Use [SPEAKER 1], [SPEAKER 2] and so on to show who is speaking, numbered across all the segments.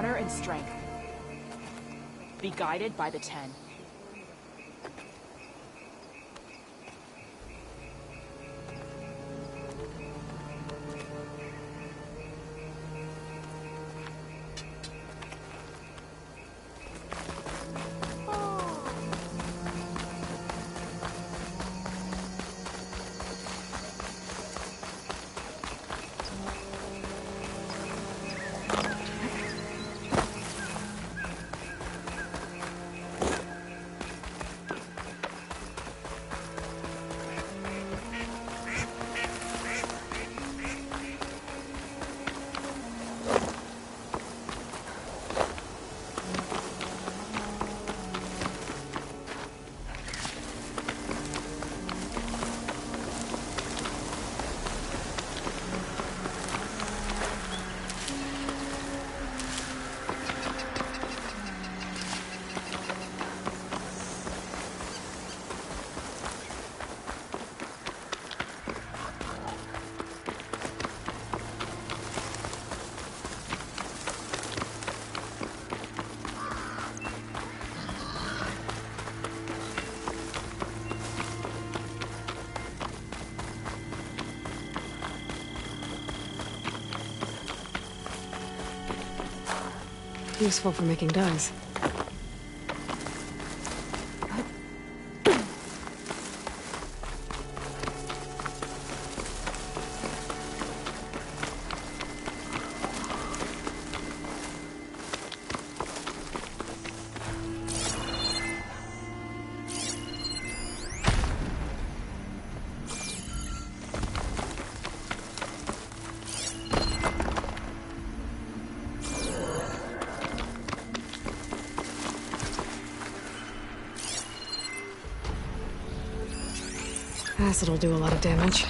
[SPEAKER 1] honor and strength. Be guided by the 10.
[SPEAKER 2] Useful for making dyes. Acid'll do a lot of damage.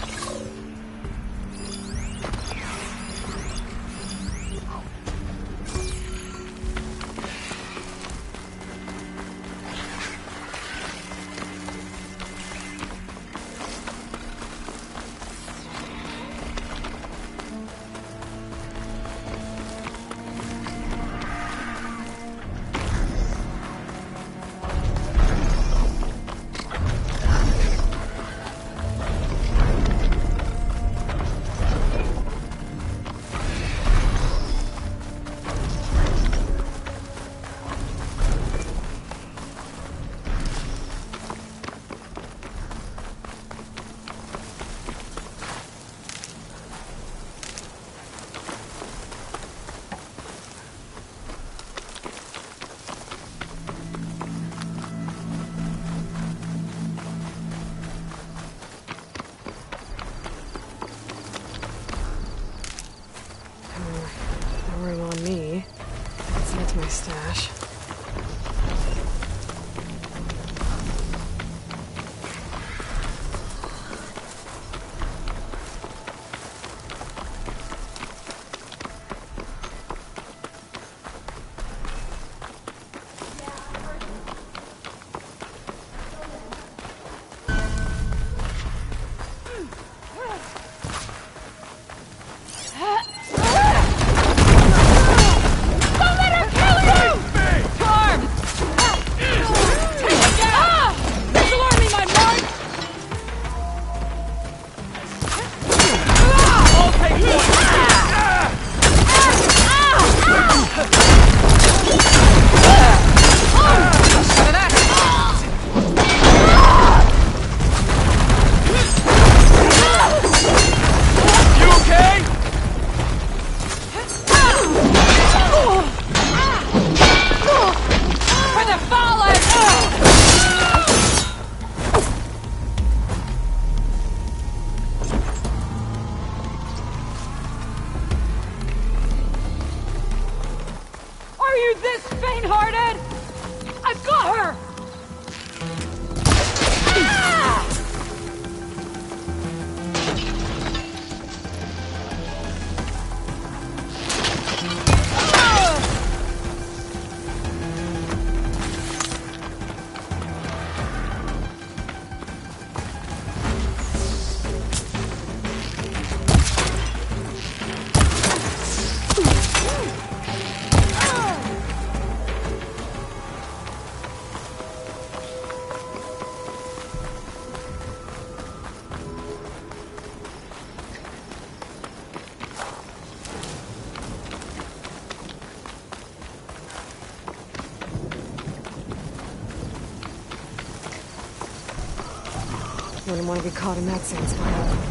[SPEAKER 2] Wouldn't want to be caught in that sandspire.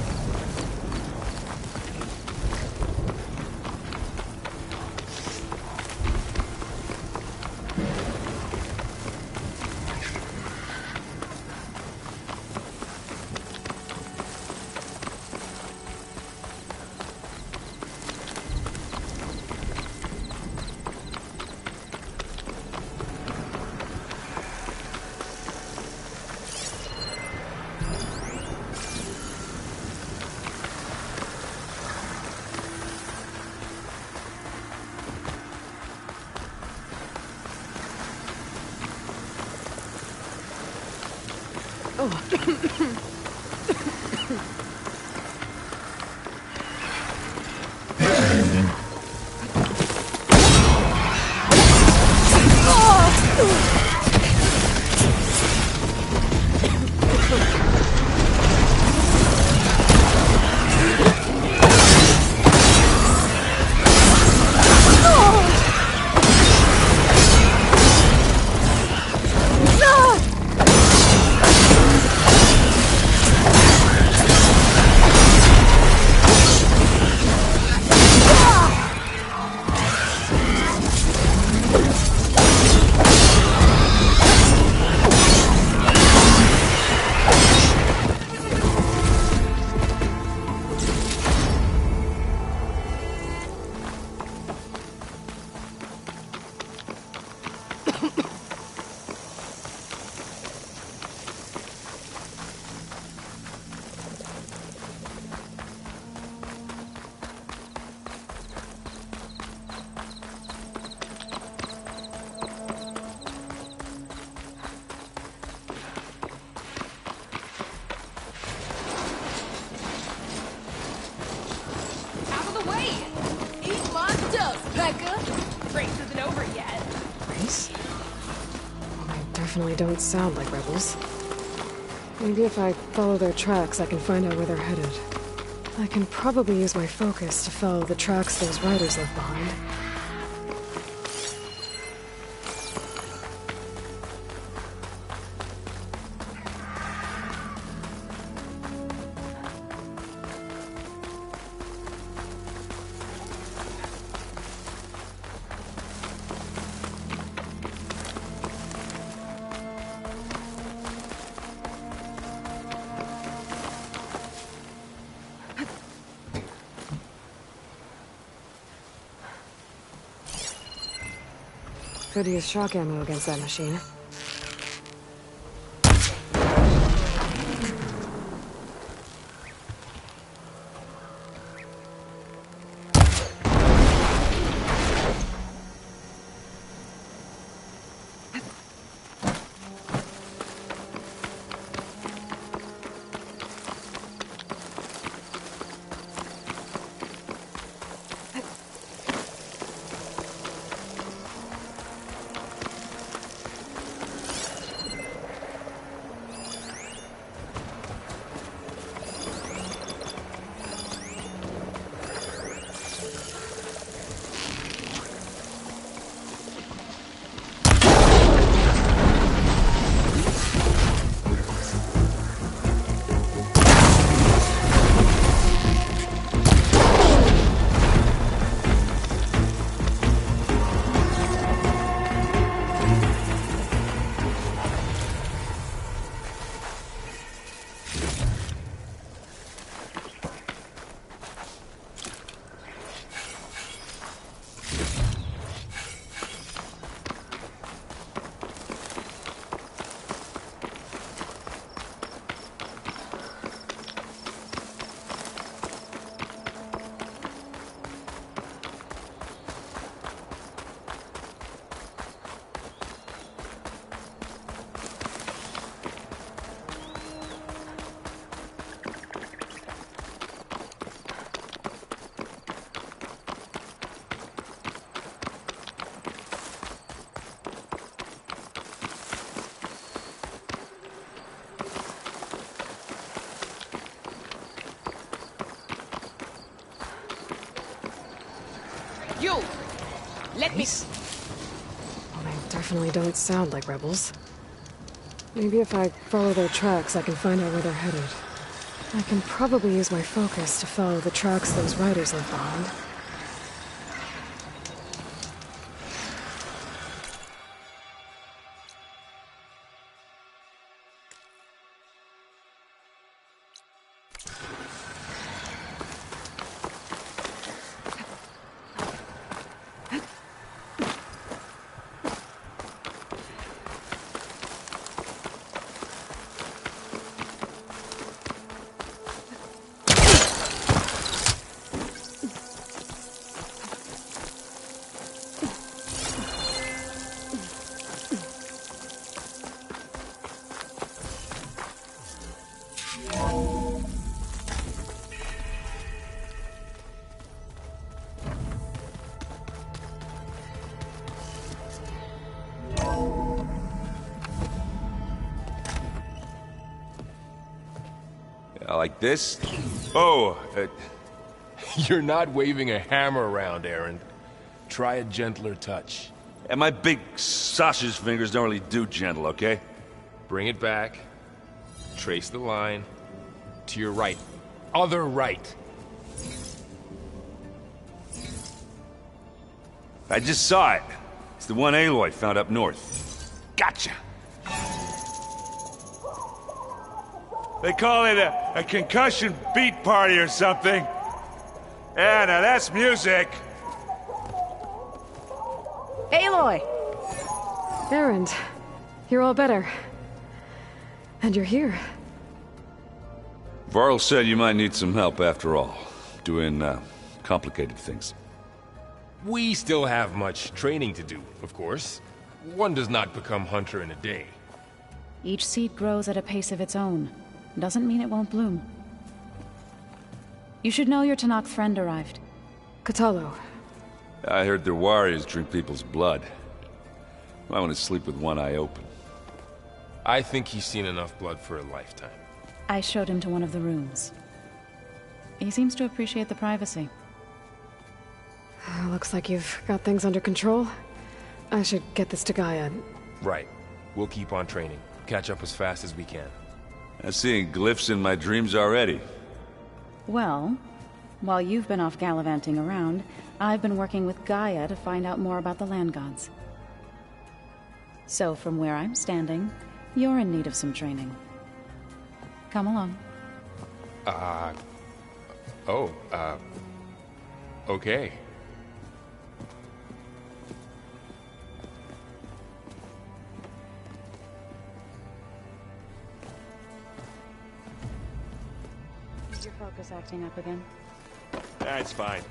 [SPEAKER 2] Definitely don't sound like rebels. Maybe if I follow their tracks, I can find out where they're headed. I can probably use my focus to follow the tracks those riders left behind. Could use shock ammo against that machine.
[SPEAKER 1] You! Let me...
[SPEAKER 2] Well, they definitely don't sound like rebels. Maybe if I follow their tracks, I can find out where they're headed. I can probably use my focus to follow the tracks those riders left behind.
[SPEAKER 3] Like this? Oh,
[SPEAKER 4] You're not waving a hammer around, Aaron. Try a gentler touch.
[SPEAKER 3] and my big sausage fingers don't really do gentle, okay?
[SPEAKER 4] Bring it back. Trace the line. To your right. Other right.
[SPEAKER 3] I just saw it. It's the one Aloy found up north. Gotcha! They call it a concussion beat party or something. Yeah, now that's music.
[SPEAKER 5] Aloy!
[SPEAKER 2] Erend, you're all better. And you're here.
[SPEAKER 3] Varl said you might need some help after all. Doing, complicated things.
[SPEAKER 4] We still have much training to do, of course. One does not become hunter in a day.
[SPEAKER 5] Each seed grows at a pace of its own. Doesn't mean it won't bloom. You should know your Tanakh friend arrived.
[SPEAKER 2] Katalo.
[SPEAKER 3] I heard their warriors drink people's blood. I want to sleep with one eye open.
[SPEAKER 4] I think he's seen enough blood for a lifetime.
[SPEAKER 5] I showed him to one of the rooms. He seems to appreciate the privacy.
[SPEAKER 2] Looks like you've got things under control. I should get this to Gaia.
[SPEAKER 4] Right. We'll keep on training. Catch up as fast as we can.
[SPEAKER 3] I'm seeing glyphs in my dreams already.
[SPEAKER 5] Well, while you've been off gallivanting around, I've been working with Gaia to find out more about the land gods. So from where I'm standing, you're in need of some training. Come along.
[SPEAKER 4] Okay.
[SPEAKER 5] Is your focus acting up again?
[SPEAKER 3] That's fine.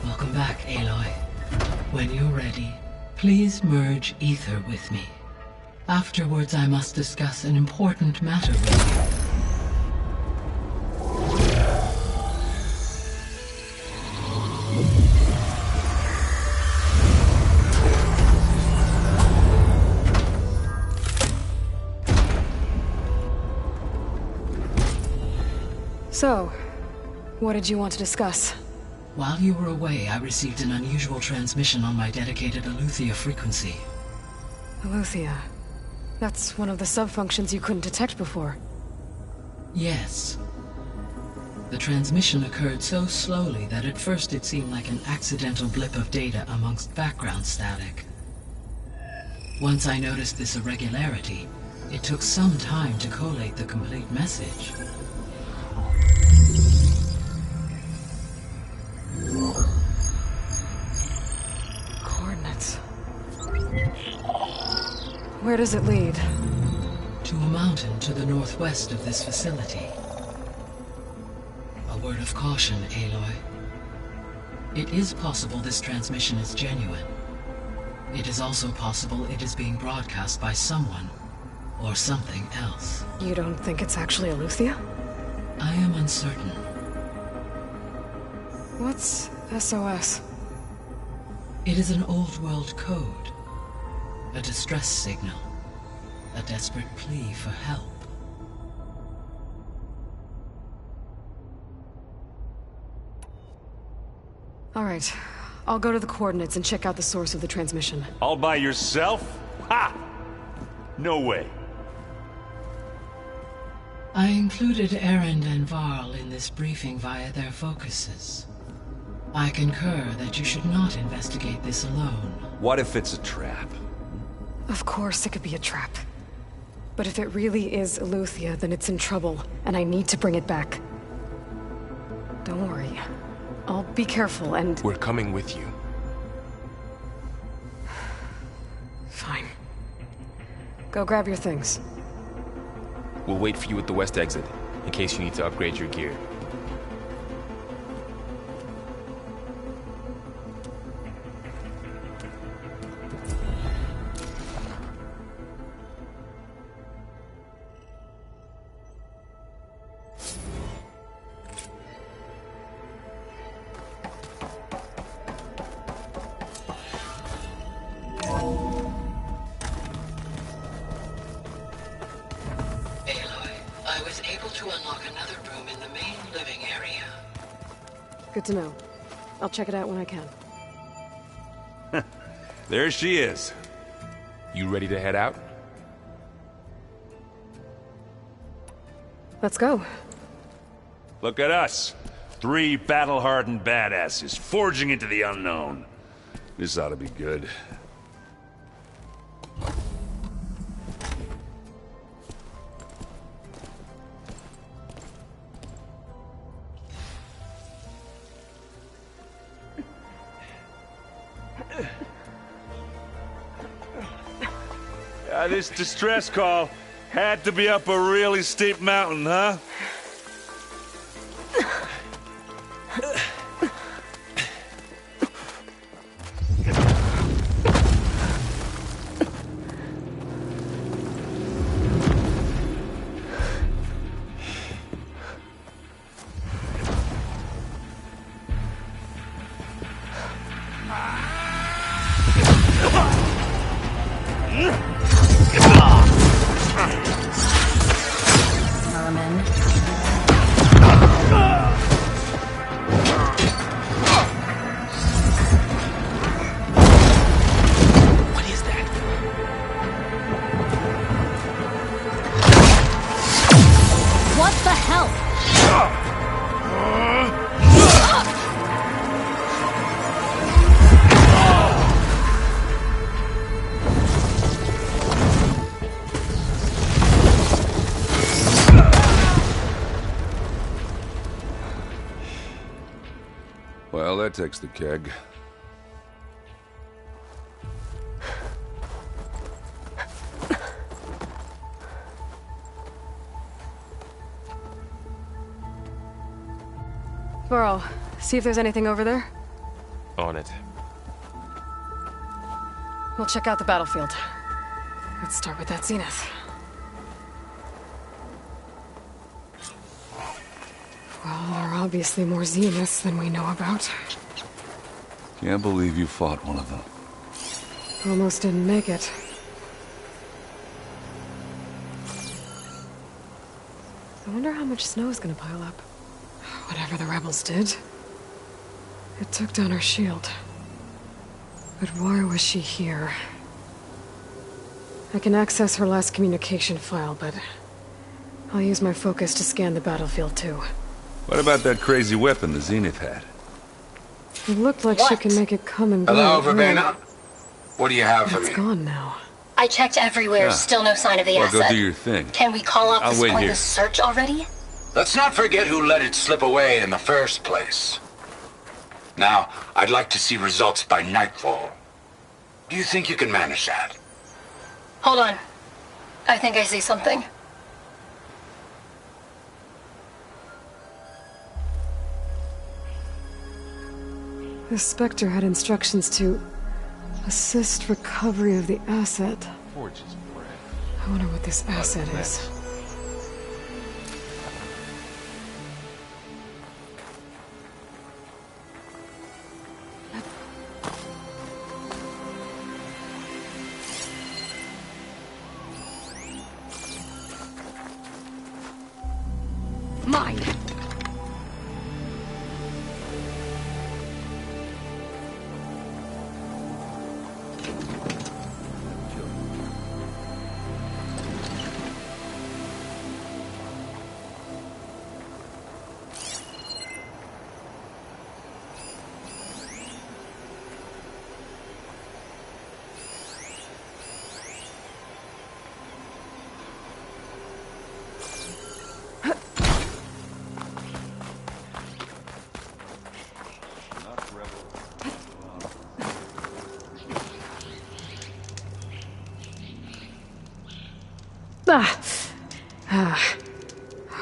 [SPEAKER 6] Welcome back, Aloy. When you're ready, please merge ether with me. Afterwards, I must discuss an important matter with you.
[SPEAKER 2] So, what did you want to discuss?
[SPEAKER 6] While you were away, I received an unusual transmission on my dedicated Aletheia frequency.
[SPEAKER 2] Aletheia. That's one of the sub-functions you couldn't detect before.
[SPEAKER 6] Yes. The transmission occurred so slowly that at first it seemed like an accidental blip of data amongst background static. Once I noticed this irregularity, it took some time to collate the complete message.
[SPEAKER 2] Coordinates. Where does it lead?
[SPEAKER 6] To a mountain to the northwest of this facility. A word of caution, Aloy. It is possible this transmission is genuine. It is also possible it is being broadcast by someone or something else.
[SPEAKER 2] You don't think it's actually Aletheia?
[SPEAKER 6] I am uncertain.
[SPEAKER 2] What's SOS?
[SPEAKER 6] It is an old world code. A distress signal. A desperate plea for help.
[SPEAKER 2] Alright. I'll go to the coordinates and check out the source of the transmission.
[SPEAKER 3] All by yourself? Ha! No way.
[SPEAKER 6] I included Erend and Varl in this briefing via their focuses. I concur that you should not investigate this alone.
[SPEAKER 3] What if it's a trap?
[SPEAKER 2] Of course it could be a trap. But if it really is Eleuthia, then it's in trouble, and I need to bring it back. Don't worry. I'll be careful and...
[SPEAKER 4] We're coming with you.
[SPEAKER 2] Fine. Go grab your things.
[SPEAKER 4] We'll wait for you at the west exit, in case you need to upgrade your gear.
[SPEAKER 2] Good to know. I'll check it out when I can.
[SPEAKER 3] There she is.
[SPEAKER 4] You ready to head out?
[SPEAKER 2] Let's go.
[SPEAKER 3] Look at us. 3 battle-hardened badasses forging into the unknown. This ought to be good. This distress call had to be up a really steep mountain, huh? Well, that takes the keg.
[SPEAKER 2] Varl, see if there's anything over there.
[SPEAKER 4] On it.
[SPEAKER 2] We'll check out the battlefield. Let's start with that zenith. Well, there are obviously more zeniths than we know about.
[SPEAKER 3] Can't believe you fought one of them.
[SPEAKER 2] Almost didn't make it. I wonder how much snow is gonna pile up. Whatever the rebels did, it took down her shield. But why was she here? I can access her last communication file, but I'll use my focus to scan the battlefield too.
[SPEAKER 3] What about that crazy weapon the Zenith had?
[SPEAKER 2] It looked like she can make it come and go.
[SPEAKER 7] Hello, Verbena? What do you have for me?
[SPEAKER 2] It's gone now.
[SPEAKER 8] I checked everywhere, still no sign of the asset.
[SPEAKER 3] Well, go do your thing.
[SPEAKER 8] Can we call off this
[SPEAKER 3] wait
[SPEAKER 8] pointless
[SPEAKER 3] here.
[SPEAKER 8] search already?
[SPEAKER 7] Let's not forget who let it slip away in the first place. Now, I'd like to see results by nightfall. Do you think you can manage that?
[SPEAKER 8] Hold on. I think I see something.
[SPEAKER 2] The Spectre had instructions to assist recovery of the asset.
[SPEAKER 4] Forge's breath.
[SPEAKER 2] I wonder what this asset is.
[SPEAKER 1] Mine!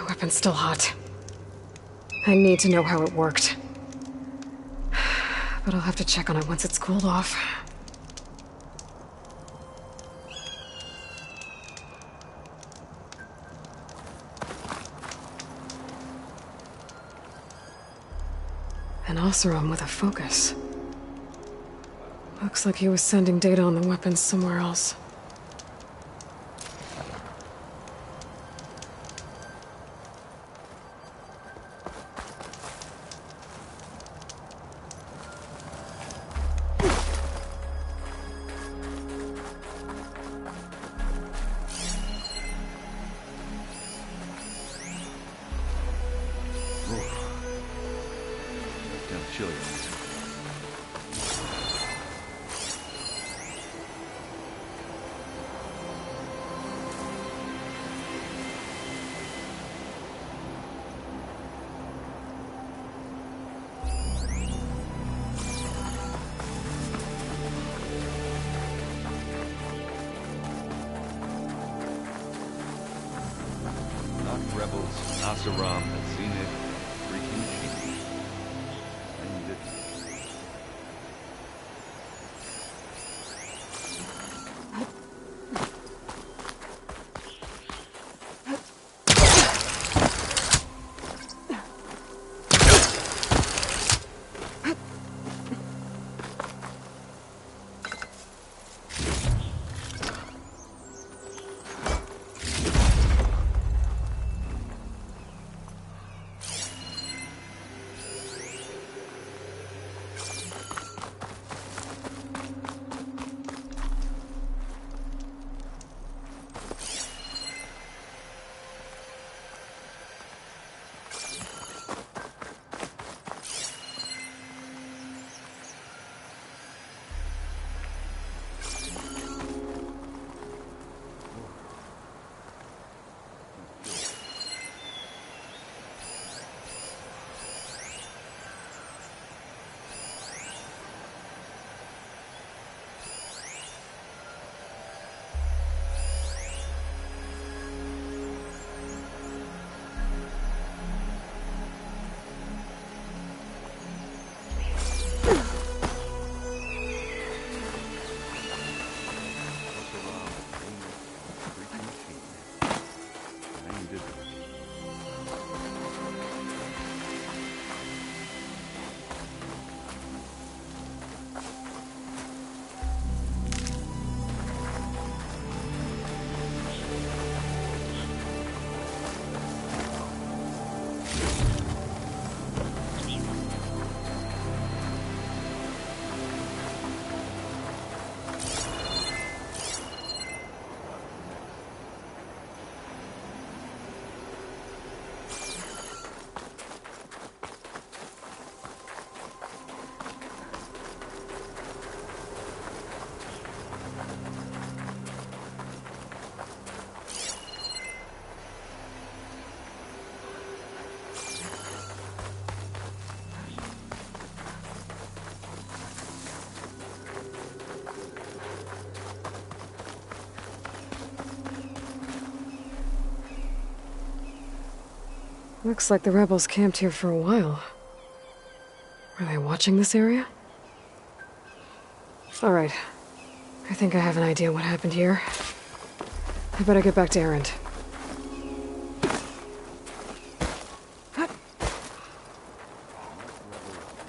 [SPEAKER 2] Weapon's still hot. I need to know how it worked. But I'll have to check on it once it's cooled off. An Oseram with a focus. Looks like he was sending data on the weapons somewhere else.
[SPEAKER 3] Chilly. Not rebels, Asaram, Zenith, freaking cheese. And it.
[SPEAKER 2] Looks like the rebels camped here for a while. Were they watching this area? Alright. I think I have an idea what happened here. I better get back to Erend.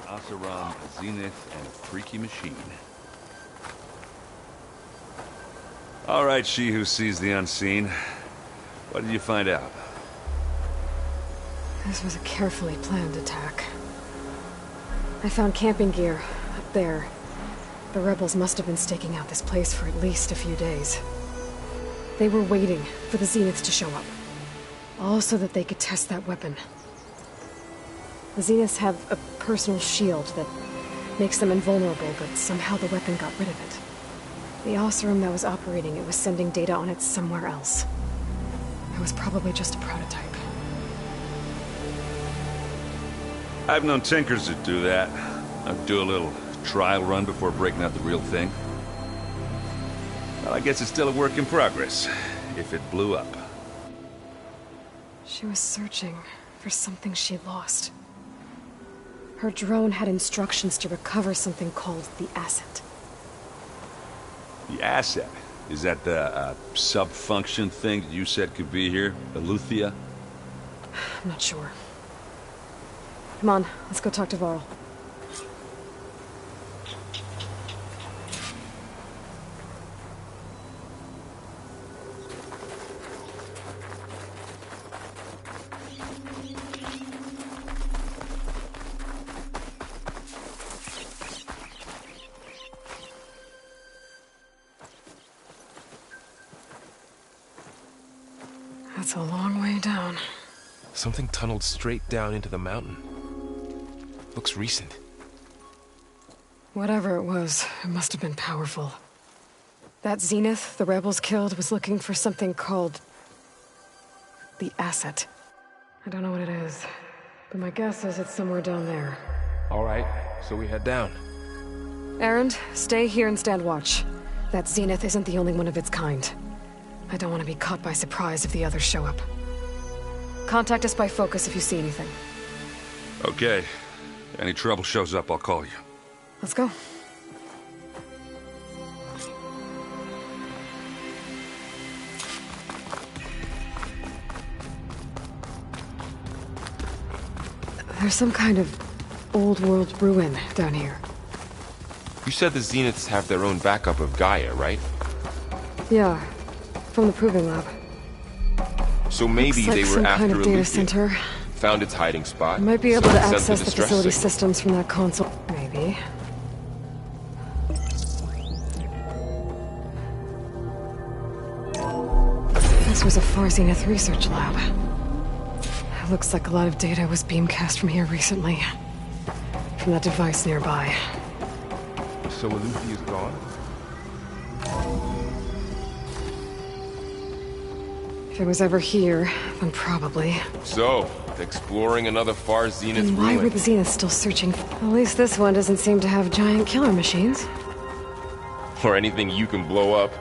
[SPEAKER 3] Asaram, Zenith, and Freaky Machine. All right, she who sees the unseen. What did you find out?
[SPEAKER 2] This was a carefully planned attack. I found camping gear up there. The rebels must have been staking out this place for at least a few days. They were waiting for the Zeniths to show up. All so that they could test that weapon. The Zeniths have a personal shield that makes them invulnerable, but somehow the weapon got rid of it. The Oseram that was operating it was sending data on it somewhere else. It was probably just a prototype.
[SPEAKER 3] I've known tinkers that do that. I'd do a little trial run before breaking out the real thing. Well, I guess it's still a work in progress. if it blew up.
[SPEAKER 2] She was searching for something she lost. Her drone had instructions to recover something called the asset.
[SPEAKER 3] The asset? Is that the sub-function thing that you said could be here? The Luthia?
[SPEAKER 2] I'm not sure. Come on, let's go talk to Varl. That's a long way down.
[SPEAKER 4] Something tunneled straight down into the mountain. Looks recent.
[SPEAKER 2] Whatever it was, it must have been powerful. That Zenith the rebels killed was looking for something called the asset. I don't know what it is, but my guess is it's somewhere down there.
[SPEAKER 4] All right, so we head down.
[SPEAKER 2] Erend, stay here and stand watch. That Zenith isn't the only one of its kind. I don't want to be caught by surprise if the others show up. Contact us by focus if you see anything.
[SPEAKER 3] Okay. Any trouble shows up, I'll call you.
[SPEAKER 2] Let's go. There's some kind of old-world ruin down here.
[SPEAKER 4] You said the Zeniths have their own backup of Gaia, right?
[SPEAKER 2] Yeah, from the Proving Lab.
[SPEAKER 4] So maybe
[SPEAKER 2] Looks like
[SPEAKER 4] they were
[SPEAKER 2] some
[SPEAKER 4] after
[SPEAKER 2] kind of
[SPEAKER 4] a
[SPEAKER 2] data
[SPEAKER 4] Luthia,
[SPEAKER 2] center.
[SPEAKER 4] found its hiding spot.
[SPEAKER 2] Might be able
[SPEAKER 4] so
[SPEAKER 2] to
[SPEAKER 4] it sent
[SPEAKER 2] access the
[SPEAKER 4] distress
[SPEAKER 2] facility
[SPEAKER 4] signal.
[SPEAKER 2] systems from that console. Maybe. This was a Far Zenith research lab. It looks like a lot of data was beamcast from here recently. From that device nearby.
[SPEAKER 4] So Luthia is gone?
[SPEAKER 2] If it was ever here, then probably.
[SPEAKER 4] So, exploring another Far Zenith
[SPEAKER 2] And why
[SPEAKER 4] ruin.
[SPEAKER 2] were the Zeniths still searching? At least this one doesn't seem to have giant killer machines.
[SPEAKER 4] Or anything you can blow up.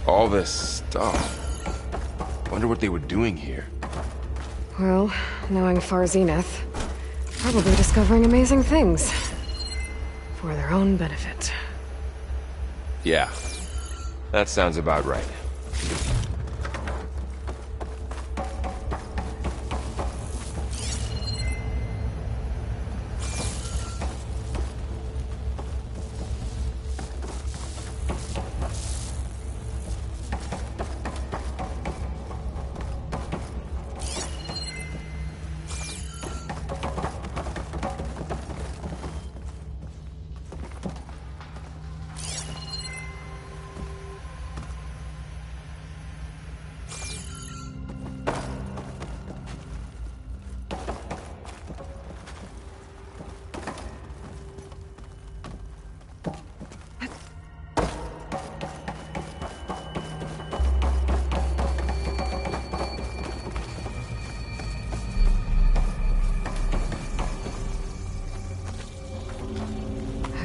[SPEAKER 4] All this stuff. Wonder what they were doing here.
[SPEAKER 2] Well, knowing Far Zenith, probably discovering amazing things. For their own benefit.
[SPEAKER 4] Yeah, that sounds about right.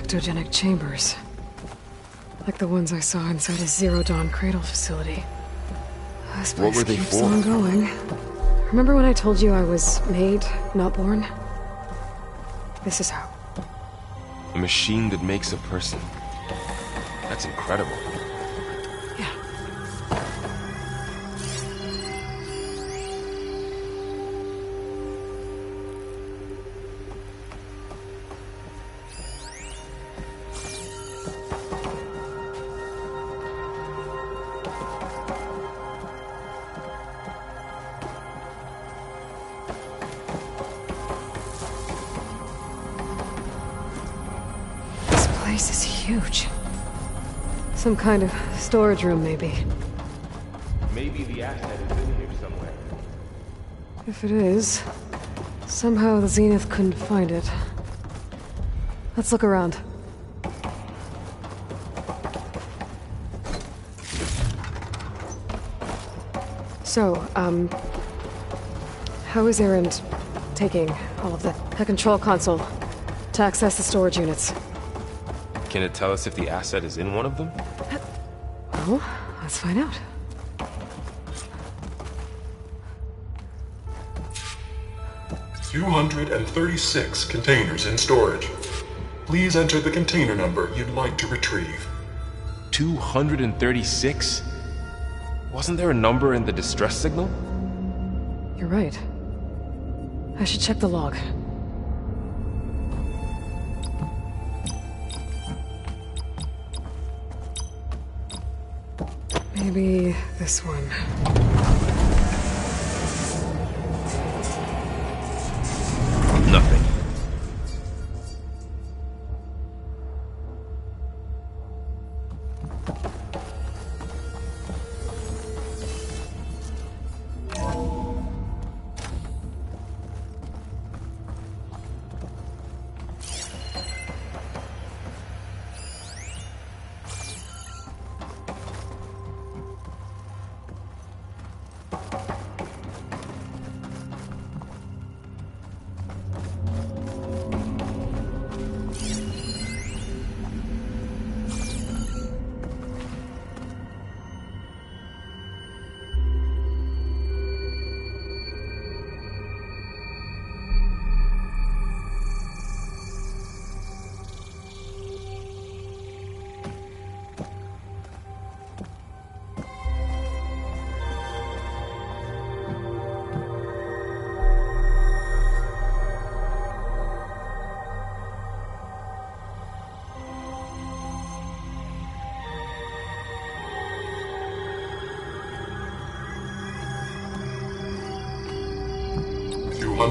[SPEAKER 2] Ectogenic chambers. Like the ones I saw inside a Zero Dawn cradle facility. This place
[SPEAKER 4] What were they
[SPEAKER 2] keeps
[SPEAKER 4] for?
[SPEAKER 2] on going. Remember when I told you I was made, not born? This is how.
[SPEAKER 4] A machine that makes a person. That's incredible.
[SPEAKER 2] Yeah. place is huge. Some kind of storage room, maybe.
[SPEAKER 4] Maybe the asset is in here somewhere.
[SPEAKER 2] If it is, somehow the Zenith couldn't find it. Let's look around. So, how is Erend taking all of the control console to access the storage units?
[SPEAKER 4] Can it tell us if the asset is in one of them?
[SPEAKER 2] Well, let's find out.
[SPEAKER 9] "236 containers in storage. Please enter the container number you'd like to retrieve."
[SPEAKER 4] 236? Wasn't there a number in the distress signal?
[SPEAKER 2] You're right. I should check the log. Maybe this one.
[SPEAKER 4] Nothing.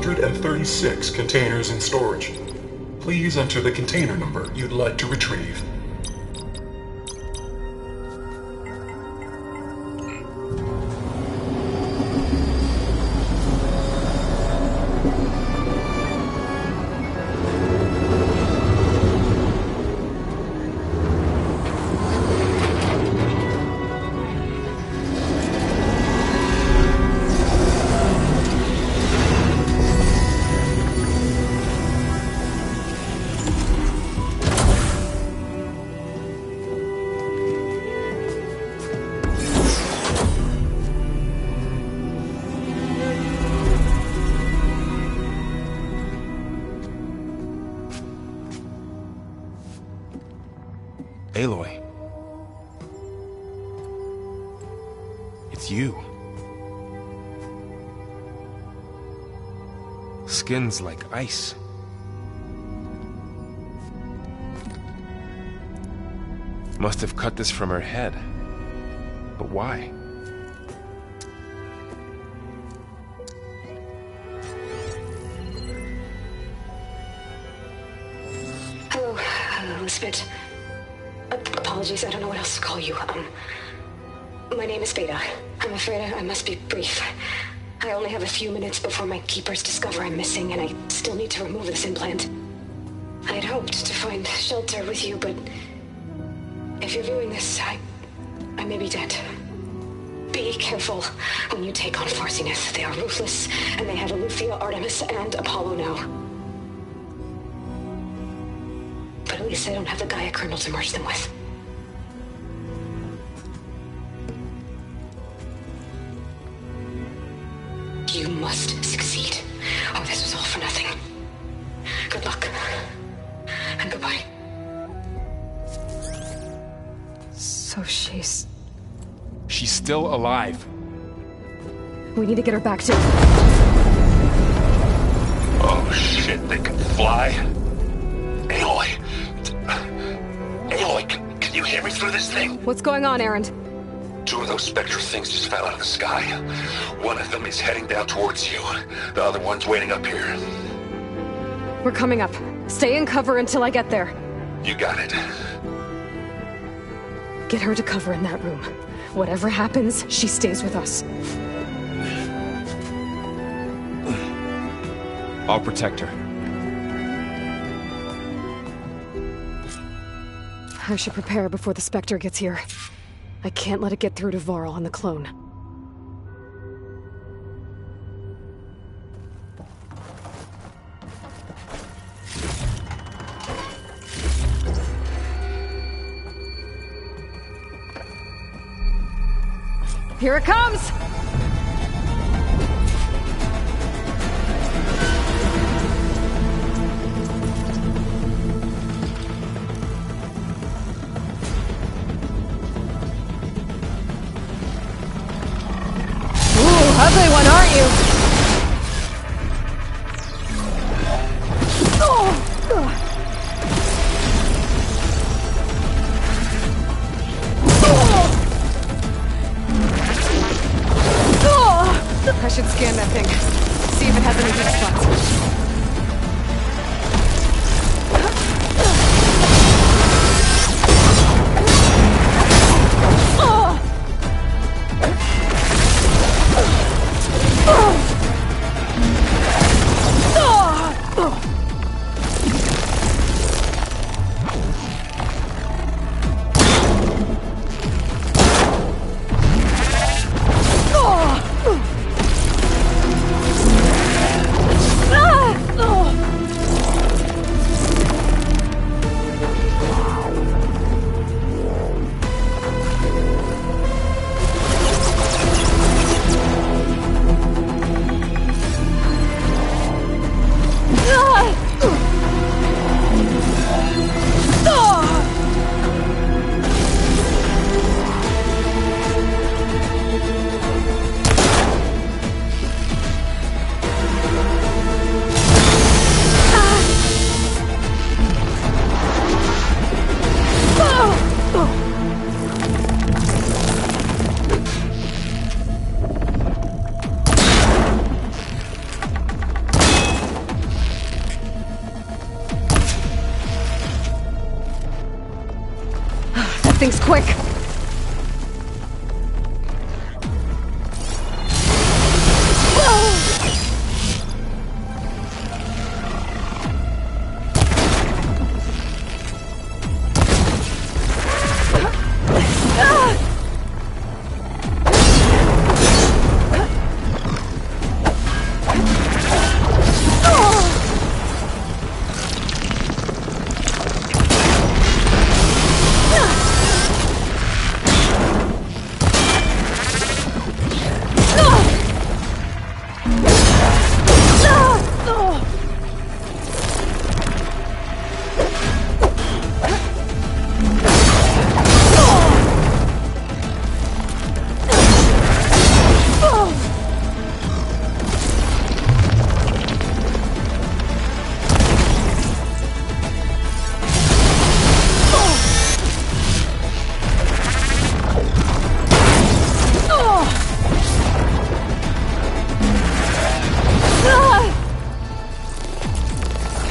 [SPEAKER 9] "236 containers in storage. Please enter the container number you'd like to retrieve."
[SPEAKER 4] Aloy. It's you. Skin's like ice. Must have cut this from her head. But why?
[SPEAKER 2] Hello, Elizabeth. Apologies, I don't know what else to call you. My name is Beta. I'm afraid I must be brief. I only have a few minutes before my keepers discover I'm missing, and I still need to remove this implant. I had hoped to find shelter with you, but if you're viewing this, I may be dead. Be careful when you take on Farsineth. They are ruthless, and they have Eleuthia, Artemis, and Apollo now. But at least I don't have the Gaia kernel to merge them with. You must succeed, or this was all for nothing. Good luck. And goodbye. So she's
[SPEAKER 4] still alive.
[SPEAKER 2] We need to get her back to...
[SPEAKER 7] Oh shit, they can fly? Aloy. Aloy, can you hear me through this thing?
[SPEAKER 2] What's going on, Erend?
[SPEAKER 7] 2 of those Spectre things just fell out of the sky. One of them is heading down towards you. The other one's waiting up here.
[SPEAKER 2] We're coming up. Stay in cover until I get there.
[SPEAKER 7] You got it.
[SPEAKER 2] Get her to cover in that room. Whatever happens, she stays with us.
[SPEAKER 4] I'll protect her.
[SPEAKER 2] I should prepare before the Spectre gets here. I can't let it get through to Varl and the clone. Here it comes! Ugly one, aren't you? I should scan that thing. See if it has any weak spots. Thing's quick!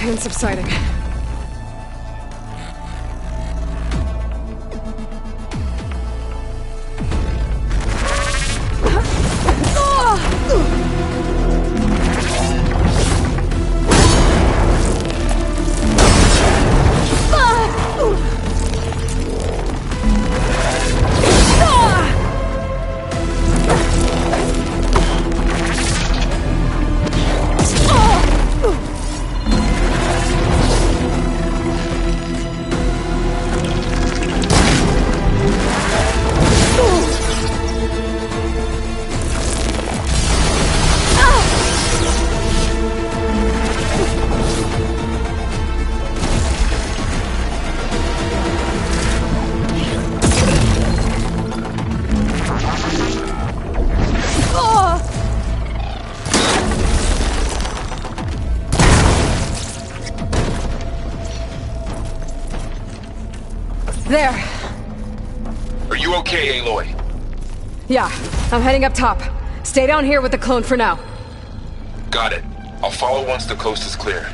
[SPEAKER 2] Pain subsiding. There.
[SPEAKER 4] Are you okay, Aloy?
[SPEAKER 2] Yeah, I'm heading up top. Stay down here with the clone for now.
[SPEAKER 4] Got it. I'll follow once the coast is clear.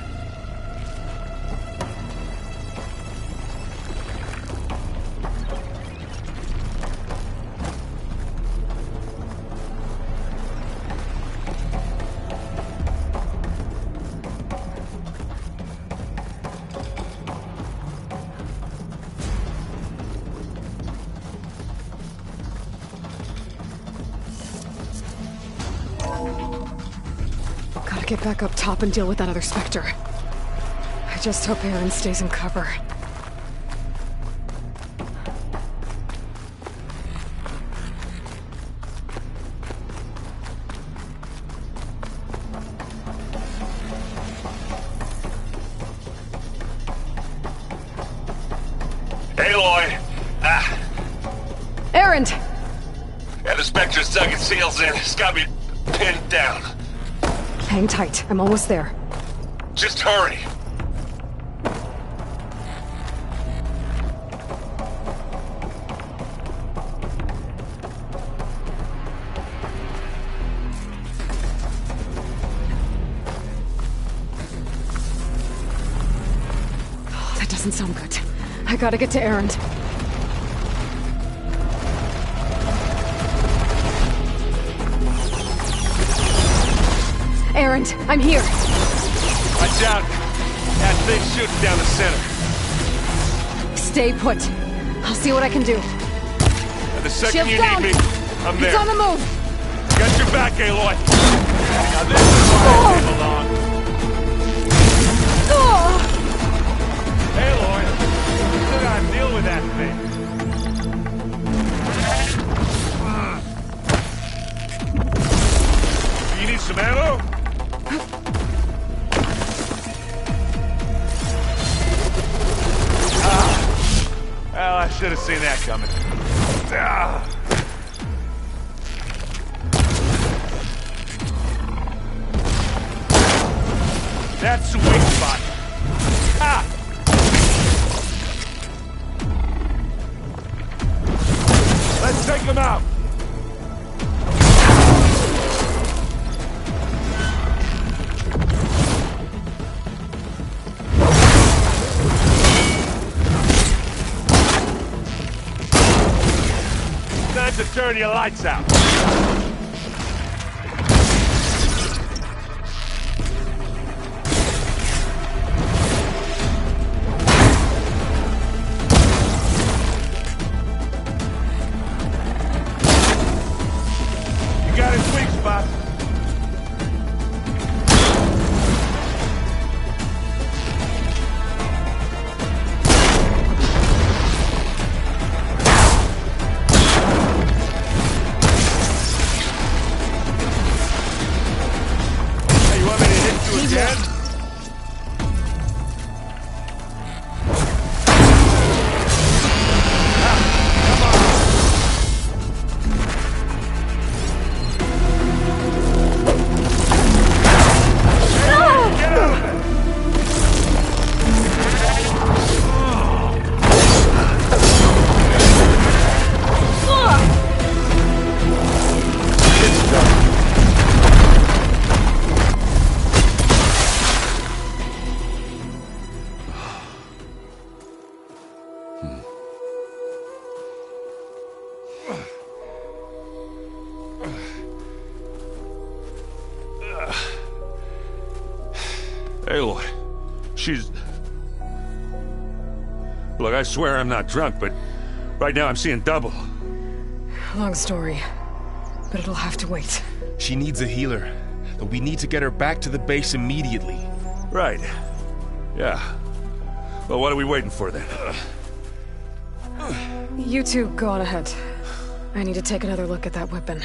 [SPEAKER 2] get back up top and deal with that other Spectre. I just hope Aaron stays in cover.
[SPEAKER 3] Aloy!
[SPEAKER 2] Aaron!
[SPEAKER 3] Yeah, the Spectre's dug its heels in. It's got me pinned down.
[SPEAKER 2] Hang tight. I'm almost there.
[SPEAKER 3] Just hurry.
[SPEAKER 2] Oh, that doesn't sound good. I gotta get to Aaron. Aaron, I'm here.
[SPEAKER 3] Watch out. That thing's shooting down the center.
[SPEAKER 2] Stay put. I'll see what I can do.
[SPEAKER 3] And the second
[SPEAKER 2] Shields
[SPEAKER 3] you
[SPEAKER 2] down.
[SPEAKER 3] need me, I'm there.
[SPEAKER 2] It's on the move.
[SPEAKER 3] Got your back, Aloy. Now this is where I belong. Aloy, you still gotta deal with that thing. You need some ammo? Well, I should have seen that coming. That's the weak spot. Let's take him out. Time to turn your lights out. You got his weak spot. Aloy, she's... Look, I swear I'm not drunk, but right now I'm seeing double.
[SPEAKER 2] Long story, but it'll have to wait.
[SPEAKER 4] She needs a healer, but we need to get her back to the base immediately.
[SPEAKER 3] Right. Yeah. Well, what are we waiting for then?
[SPEAKER 2] You two go on ahead. I need to take another look at that weapon.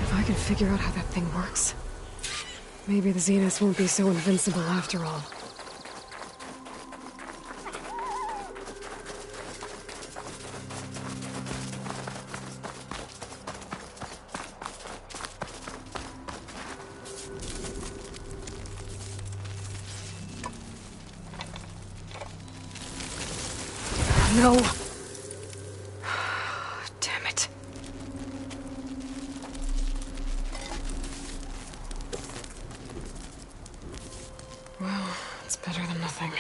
[SPEAKER 2] If I can figure out how that thing works, maybe the Zeniths won't be so invincible after all. No. Damn it. Well, it's better than nothing.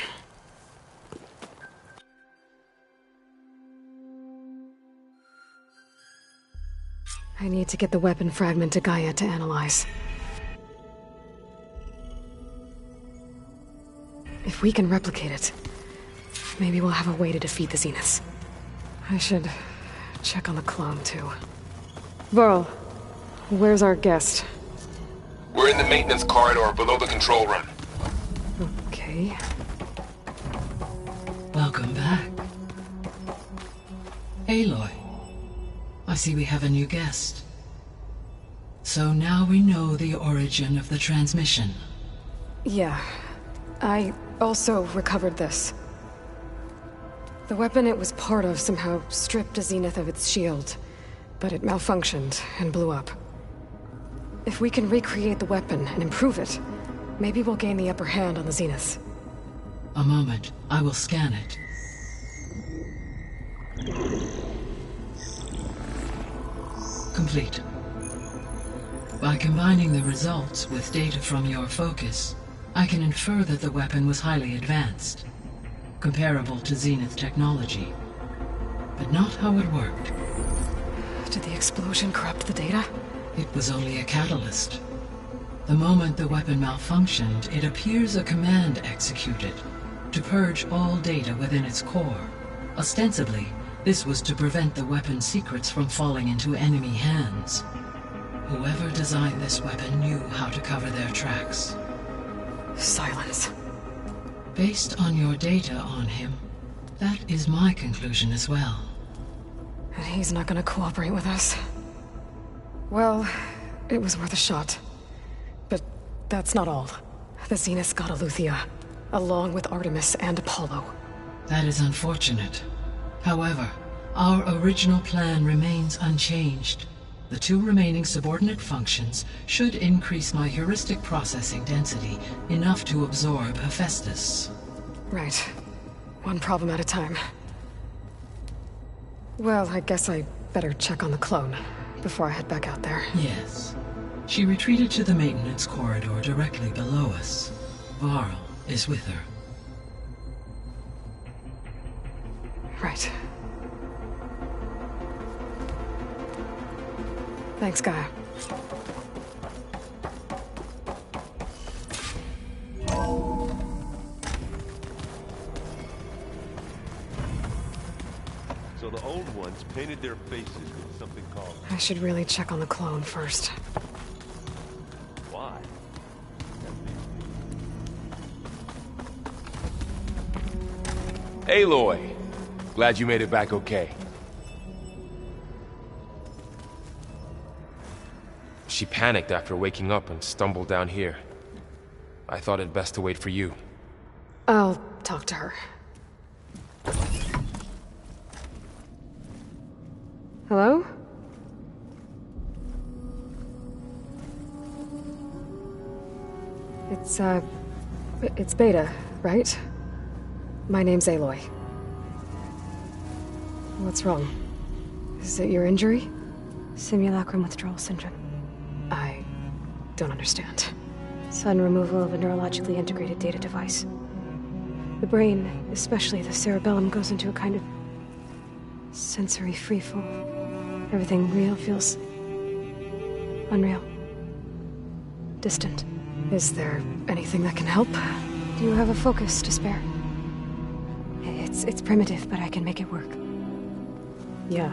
[SPEAKER 2] I need to get the weapon fragment to Gaia to analyze. If we can replicate it, maybe we'll have a way to defeat the Zeniths. I should check on the clone, too. Varl, where's our guest?
[SPEAKER 4] We're in the maintenance corridor below the control room.
[SPEAKER 2] Okay.
[SPEAKER 6] Welcome back. Aloy, I see we have a new guest. So now we know the origin of the transmission.
[SPEAKER 2] Yeah. I also recovered this. The weapon it was part of somehow stripped a Zenith of its shield, but it malfunctioned and blew up. If we can recreate the weapon and improve it, maybe we'll gain the upper hand on the Zeniths.
[SPEAKER 6] A moment, I will scan it. Complete. By combining the results with data from your focus, I can infer that the weapon was highly advanced, comparable to Zenith technology, but not how it worked.
[SPEAKER 2] Did the explosion corrupt the data?
[SPEAKER 6] It was only a catalyst. The moment the weapon malfunctioned, it appears a command executed to purge all data within its core. Ostensibly, this was to prevent the weapon's secrets from falling into enemy hands. Whoever designed this weapon knew how to cover their tracks.
[SPEAKER 2] Silence.
[SPEAKER 6] Based on your data on him, that is my conclusion as well.
[SPEAKER 2] And he's not gonna cooperate with us. Well, it was worth a shot. But that's not all. The Zeniths got Aletheia, along with Artemis and Apollo.
[SPEAKER 6] That is unfortunate. However, our original plan remains unchanged. The 2 remaining subordinate functions should increase my heuristic processing density enough to absorb Hephaestus.
[SPEAKER 2] Right. One problem at a time. Well, I guess I better check on the clone before I head back out there.
[SPEAKER 6] Yes. She retreated to the maintenance corridor directly below us. Varl is with her.
[SPEAKER 2] Right. Thanks, Gaia.
[SPEAKER 10] So the old ones painted their faces with something called...
[SPEAKER 2] I should really check on the clone first.
[SPEAKER 10] Why?
[SPEAKER 4] Aloy! Glad you made it back okay. She panicked after waking up and stumbled down here. I thought it best to wait for you.
[SPEAKER 2] I'll talk to her. Hello? It's Beta, right? My name's Aloy. What's wrong? Is it your injury?
[SPEAKER 11] Simulacrum withdrawal syndrome.
[SPEAKER 2] I don't understand.
[SPEAKER 11] Sudden removal of a neurologically integrated data device. The brain, especially the cerebellum, goes into a kind of sensory freefall. Everything real feels unreal. Distant.
[SPEAKER 2] Is there anything that can help?
[SPEAKER 11] Do you have a focus to spare? It's primitive, but I can make it work.
[SPEAKER 2] Yeah.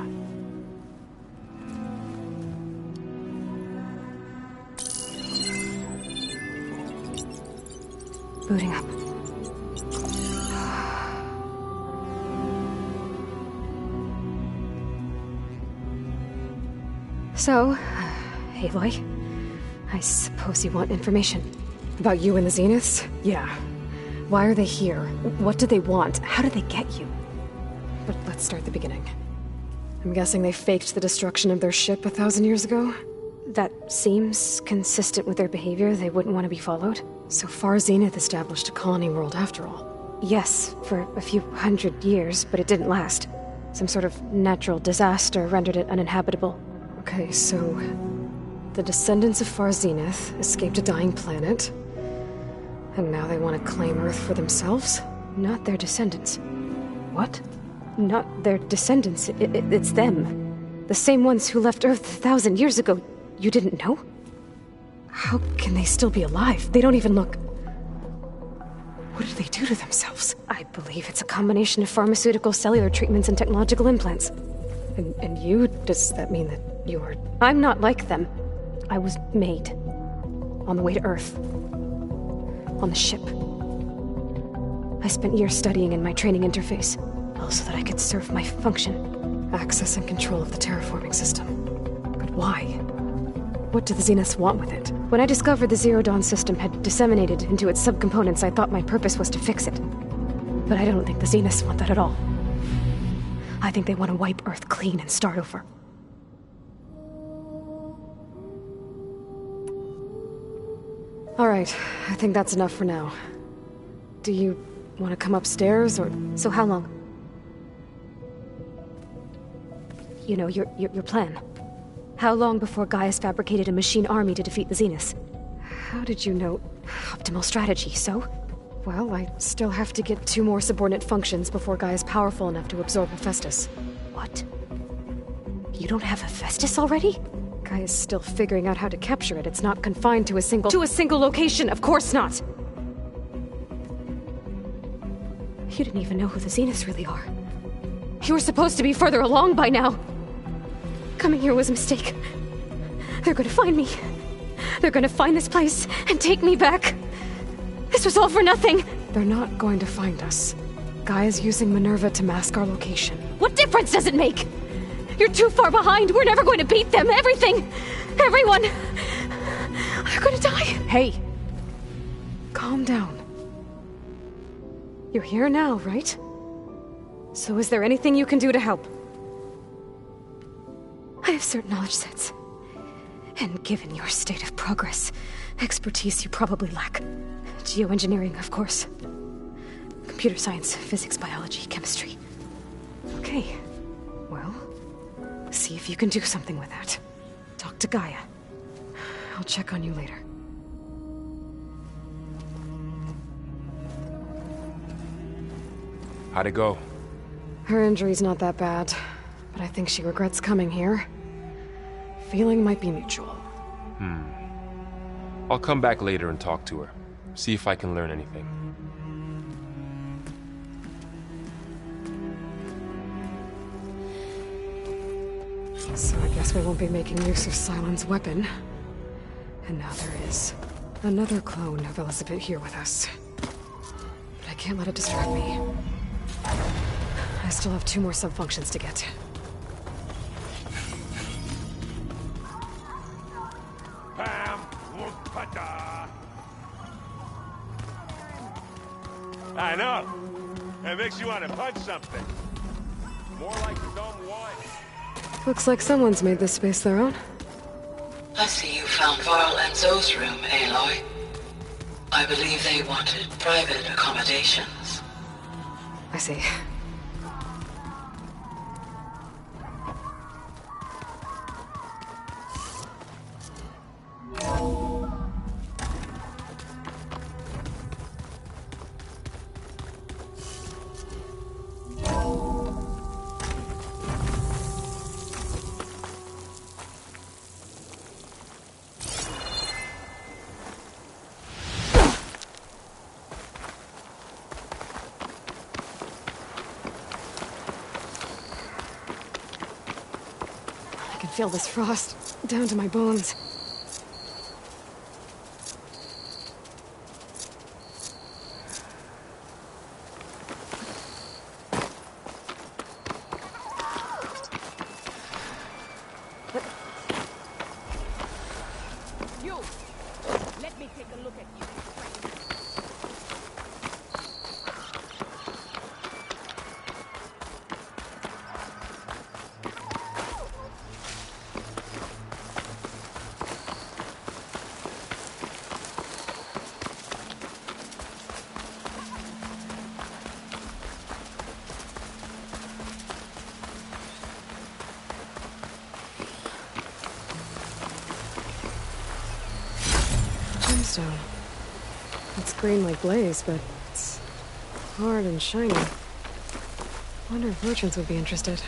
[SPEAKER 11] Booting up. So, Aloy, I suppose you want information.
[SPEAKER 2] About you and the Zeniths? Yeah. Why are they here? What do they want? How did they get you? But let's start at the beginning. I'm guessing they faked the destruction of their ship 1,000 years ago?
[SPEAKER 11] That seems consistent with their behavior. They wouldn't want to be followed.
[SPEAKER 2] So far, Zenith established a colony world after all.
[SPEAKER 11] Yes, for a few hundred years, but it didn't last. Some sort of natural disaster rendered it uninhabitable.
[SPEAKER 2] Okay, so... the descendants of Far Zenith escaped a dying planet, and now they want to claim Earth for themselves?
[SPEAKER 11] Not their descendants.
[SPEAKER 2] What?
[SPEAKER 11] Not their descendants. It's them. The same ones who left Earth 1,000 years ago. You didn't know?
[SPEAKER 2] How can they still be alive? They don't even look...
[SPEAKER 11] What did they do to themselves? I believe it's a combination of pharmaceutical, cellular treatments, and technological implants. And you? Does that mean that you're... I'm not like them. I was made. On the way to Earth. On the ship. I spent years studying in my training interface, all so that I could serve my function. Access and control of the terraforming system. But why? What do the Zeniths want with it? When I discovered the Zero Dawn system had disseminated into its subcomponents, I thought my purpose was to fix it. But I don't think the Zeniths want that at all. I think they want to wipe Earth clean and start over. Alright, I think that's enough for now. Do you want to come upstairs, or... So how long? You know, your plan. How long before Gaius fabricated a machine army to defeat the Zeniths? How did you know? Optimal strategy, so? Well, I still have to get 2 more subordinate functions before Gaia's powerful enough to absorb Hephaestus. What? You don't have Hephaestus already? Gaia's still figuring out how to capture it. It's not confined to a single... To a single location, of course not! You didn't even know who the Zeniths really are. You were supposed to be further along by now. Coming here was a mistake. They're gonna find me. They're gonna find this place and take me back. This was all for nothing. They're not going to find us. Gaia's using Minerva to mask our location. What difference does it make? You're too far behind. We're never going to beat them. Everything. Everyone. They're gonna die. Hey. Calm down. You're here now, right? So is there anything you can do to help? I have certain knowledge sets. And given your state of progress, expertise you probably lack. Geoengineering, of course. Computer science, physics, biology, chemistry. Okay. Well, see if you can do something with that. Talk to Gaia. I'll check on you later.
[SPEAKER 4] How'd it go?
[SPEAKER 2] Her injury's not that bad, but I think she regrets coming here. Feeling might be mutual.
[SPEAKER 4] I'll come back later and talk to her. See if I can learn anything.
[SPEAKER 2] So I guess we won't be making use of Cylon's weapon. And now there is another clone of Elizabeth here with us. But I can't let it distract me. I still have 2 more sub-functions to get.
[SPEAKER 3] I know. It makes you want to punch something. More like someone.
[SPEAKER 2] Looks like someone's made this space their own.
[SPEAKER 6] I see you found Varl and Zoe's room, Aloy. I believe they wanted private accommodations.
[SPEAKER 2] I see. I can feel this frost down to my bones.
[SPEAKER 1] Let me take a look at you.
[SPEAKER 2] Gemstone. It's green like blaze, but it's hard and shiny. Wonder if merchants would be interested.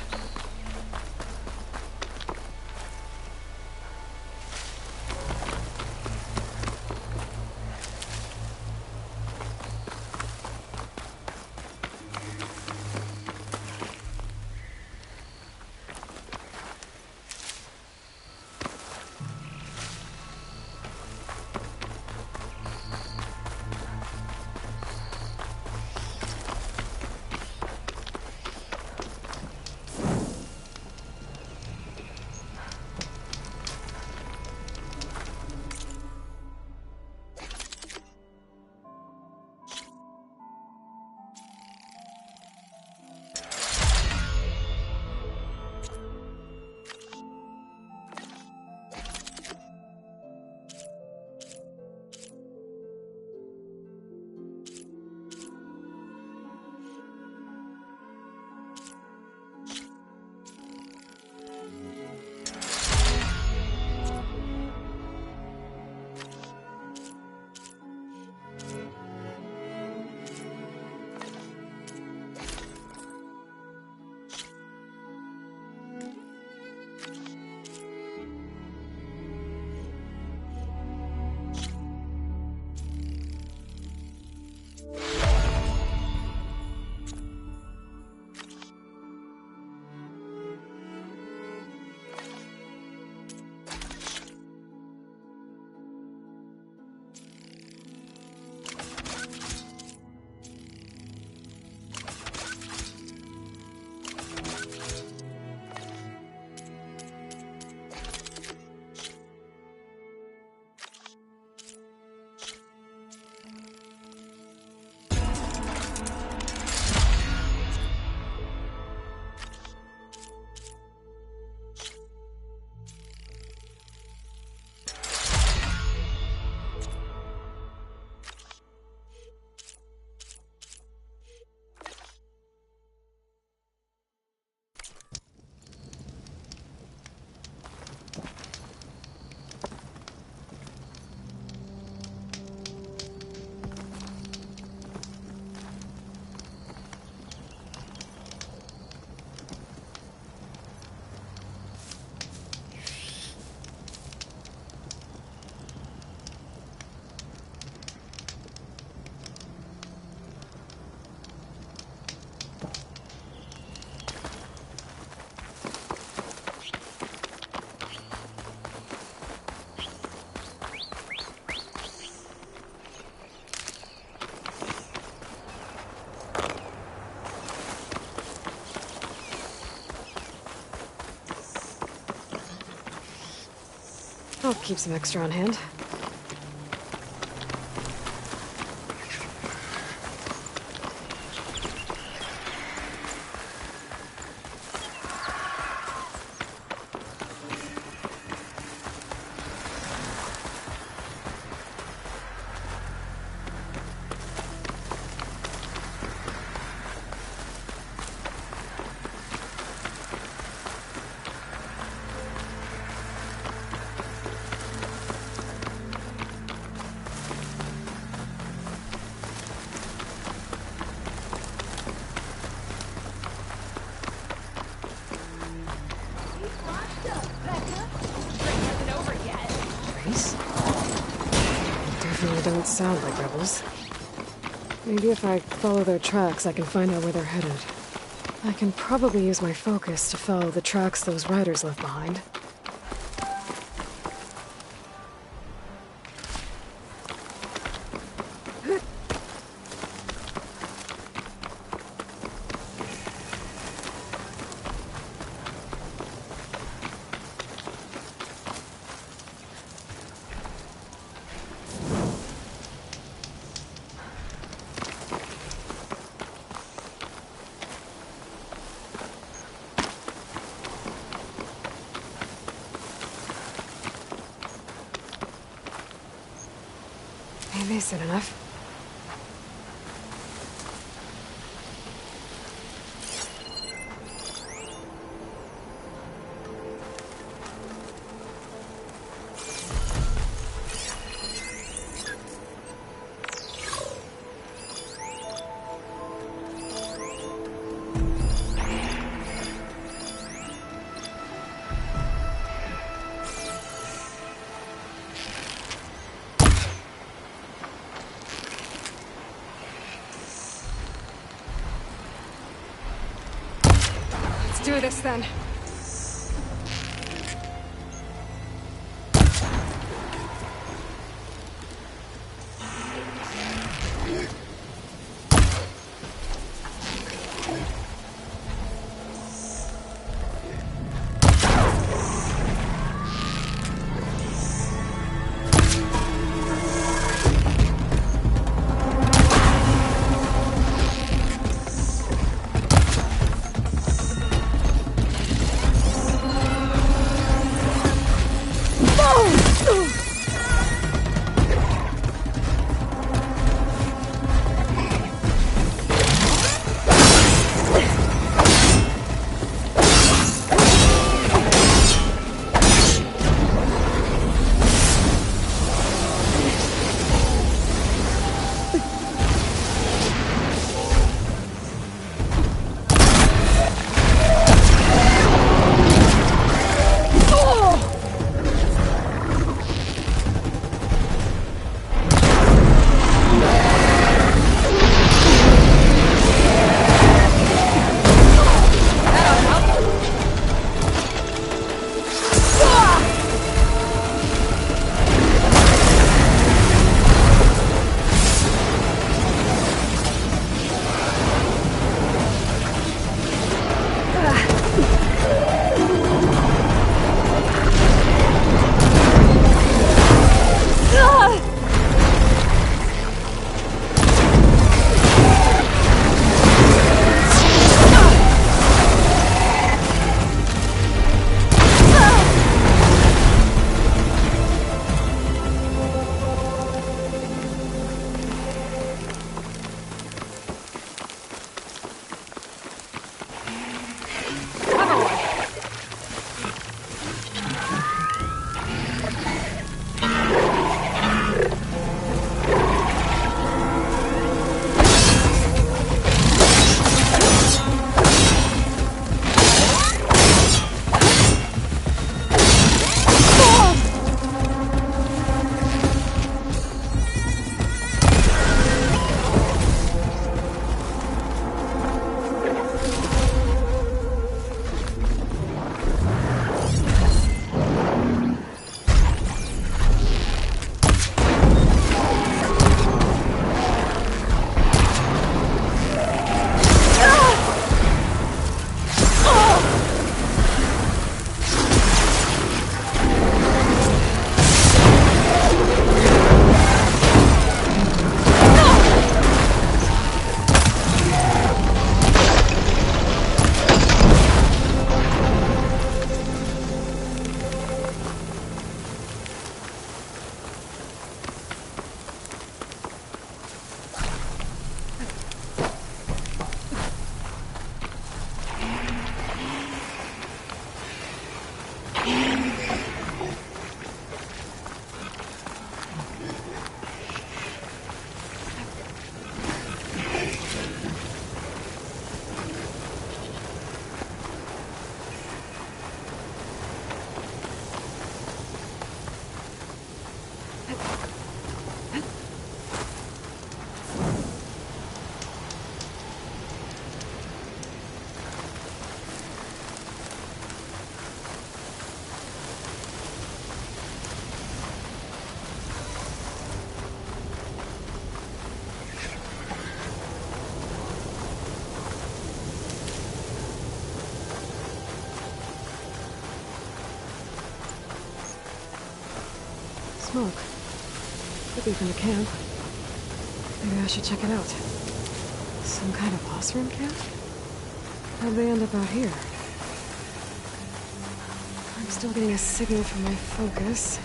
[SPEAKER 2] I'll keep some extra on hand. Don't sound like rebels. Maybe if I follow their tracks, I can find out where they're headed. I can probably use my focus to follow the tracks those riders left behind. Maybe it's enough. Let's do this then. smoke. Could be from the camp. Maybe I should check it out. Some kind of boss room camp? How'd they end up out here? I'm still getting a signal from my focus.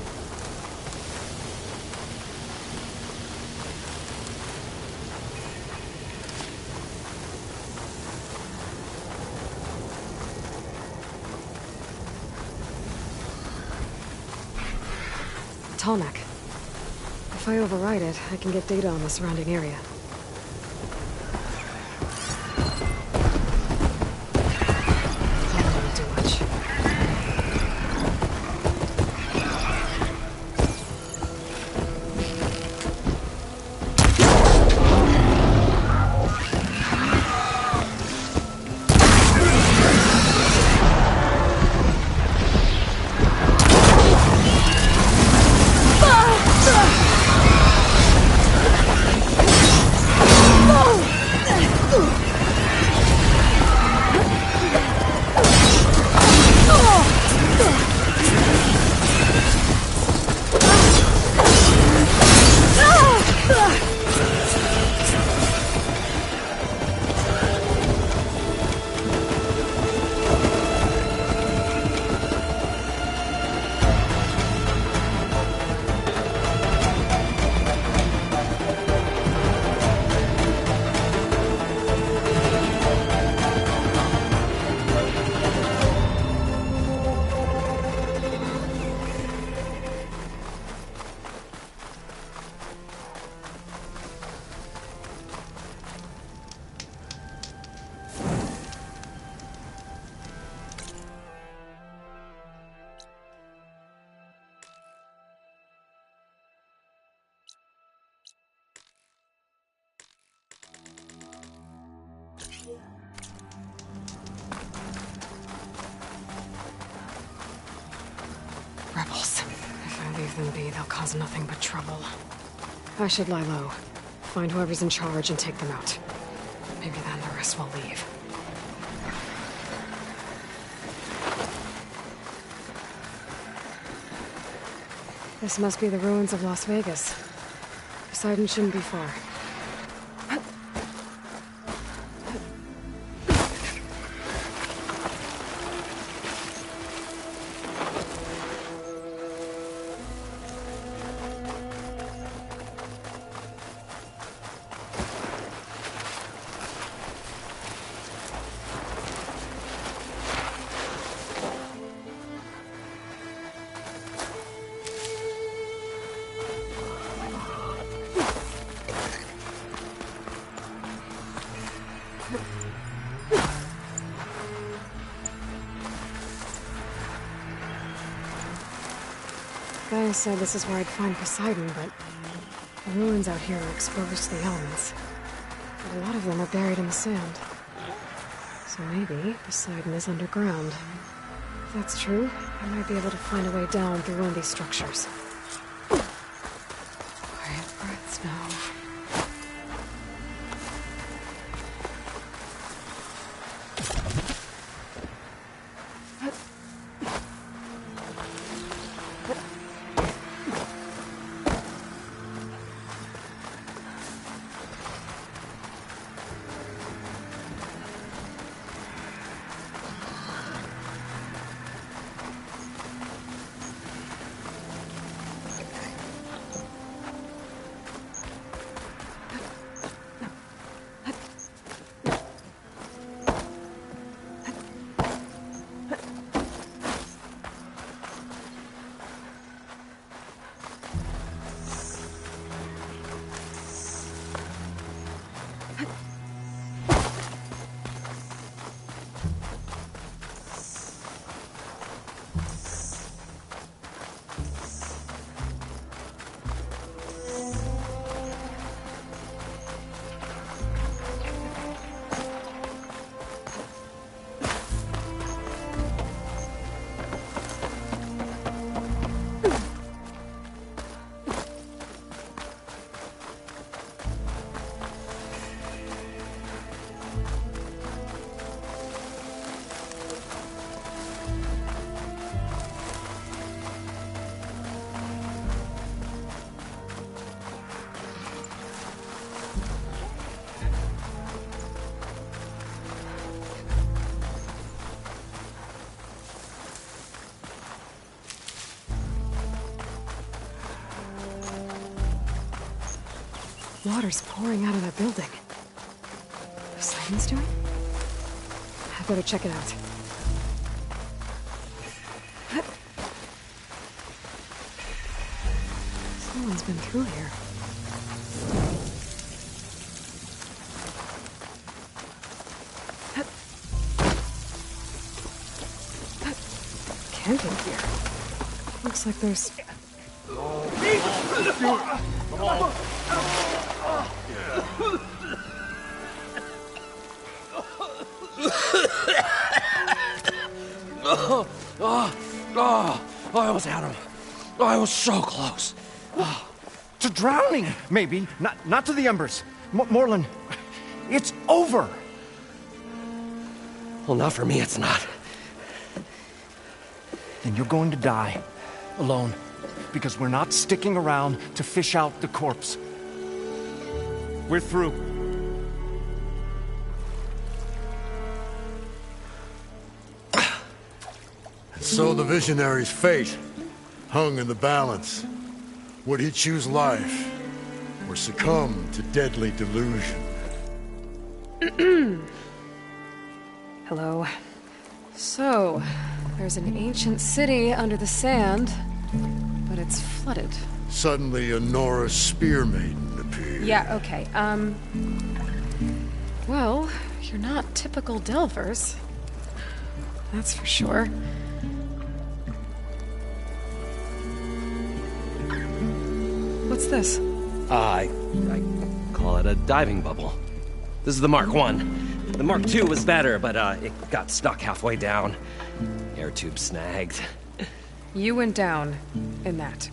[SPEAKER 2] Tallneck. If I override it, I can get data on the surrounding area. That won't do much. Rebels. If I leave them be, they'll cause nothing but trouble. I should lie low. Find whoever's in charge and take them out. Maybe then the rest will leave. This must be the ruins of Las Vegas. Poseidon shouldn't be far. Gaia said this is where I'd find Poseidon, but the ruins out here are exposed to the elements. But a lot of them are buried in the sand. So maybe Poseidon is underground. If that's true, I might be able to find a way down through one of these structures. Quiet breaths now. Water's pouring out of that building. What's Simon's doing? I better check it out. Someone's been through here. Camping gear. Looks like there's...
[SPEAKER 12] I almost had him. I was so close. To drowning, maybe. Not to the embers. Moreland, it's over.
[SPEAKER 13] Well, not for me, it's not.
[SPEAKER 12] Then you're going to die. Alone. Because we're not sticking around to fish out the corpse. We're through.
[SPEAKER 14] So the visionary's fate hung in the balance. Would he choose life or succumb to deadly delusion?
[SPEAKER 2] Hello. So, there's an ancient city under the sand, but it's flooded.
[SPEAKER 14] Suddenly a Nora spear maiden appeared.
[SPEAKER 2] Yeah, okay, well, you're not typical Delvers. That's for sure. What's this?
[SPEAKER 13] I call it a diving bubble. This is the Mark 1. The Mark 2 was better, but it got stuck halfway down. Air tube snagged.
[SPEAKER 2] You went down in that.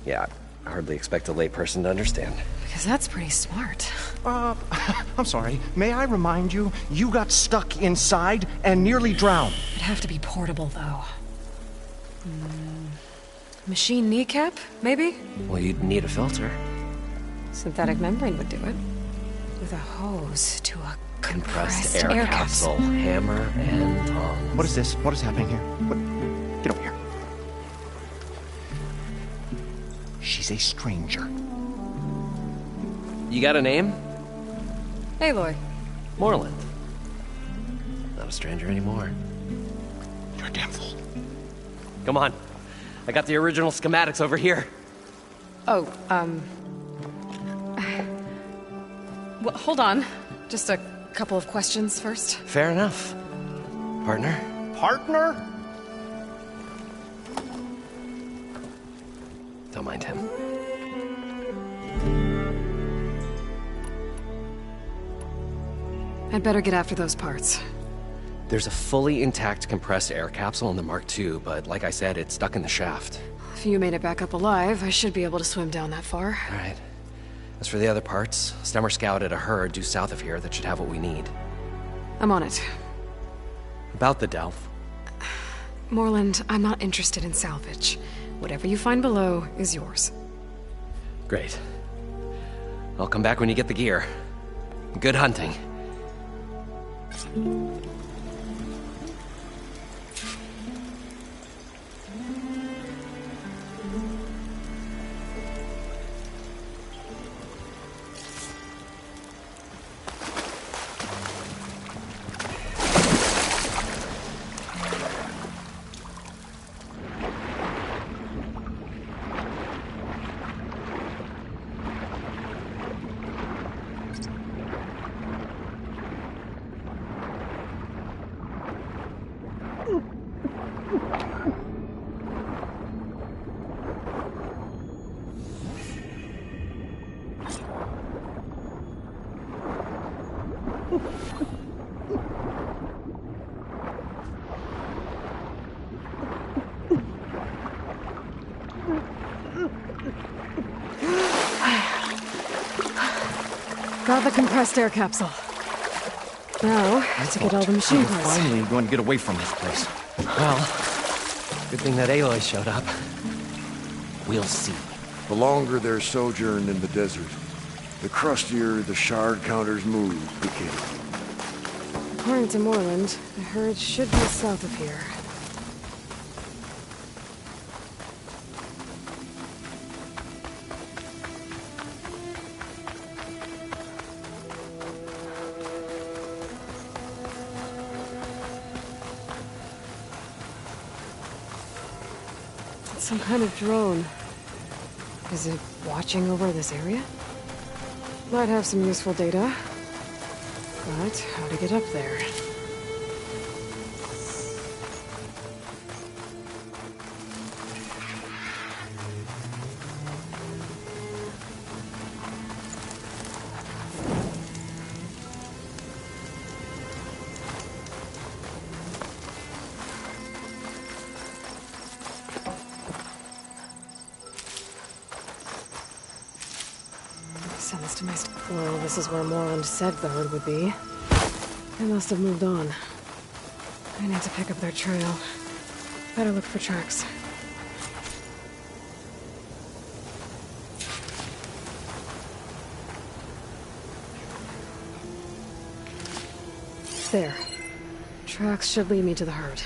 [SPEAKER 13] Yeah, I hardly expect a layperson to understand.
[SPEAKER 2] Because that's pretty smart.
[SPEAKER 12] I'm sorry. May I remind you, you got stuck inside and nearly drowned.
[SPEAKER 2] It'd have to be portable, though. Machine kneecap, maybe?
[SPEAKER 13] Well, you'd need a filter.
[SPEAKER 2] Synthetic membrane would do it. With a hose to a
[SPEAKER 13] compressed air capsule. Hammer and tongs.
[SPEAKER 12] What is this? What is happening here? Get over here. She's a stranger.
[SPEAKER 13] You got a name?
[SPEAKER 2] Aloy.
[SPEAKER 13] Moreland. Not a stranger anymore.
[SPEAKER 12] You're a damn fool.
[SPEAKER 13] Come on. I got the original schematics over here.
[SPEAKER 2] Oh, well, hold on. Just a couple of questions first.
[SPEAKER 13] Fair enough. Partner?
[SPEAKER 12] Partner?
[SPEAKER 13] Don't mind him.
[SPEAKER 2] I'd better get after those parts.
[SPEAKER 13] There's a fully intact compressed air capsule in the Mark II, but like I said, it's stuck in the shaft.
[SPEAKER 2] If you made it back up alive, I should be able to swim down that far.
[SPEAKER 13] All right. As for the other parts, Stemmer scouted a herd due south of here that should have what we need.
[SPEAKER 2] I'm on it.
[SPEAKER 13] About the Delph.
[SPEAKER 2] Moreland, I'm not interested in salvage. Whatever you find below is yours.
[SPEAKER 13] Great. I'll come back when you get the gear. Good hunting.
[SPEAKER 2] Got the compressed air capsule. Now, to get all the machine parts.
[SPEAKER 12] We're finally going to get away from this place.
[SPEAKER 13] Well, good thing that Aloy showed up. We'll see.
[SPEAKER 14] The longer their sojourn in the desert, the crustier the shard counters move became.
[SPEAKER 2] According to Moreland, the herd should be south of here. Some kind of drone. Is it watching over this area? Might have some useful data. But how to get up there? Send this to my well, this is where Moreland said the herd would be. They must have moved on. I need to pick up their trail. Better look for tracks. There. Tracks should lead me to the herd.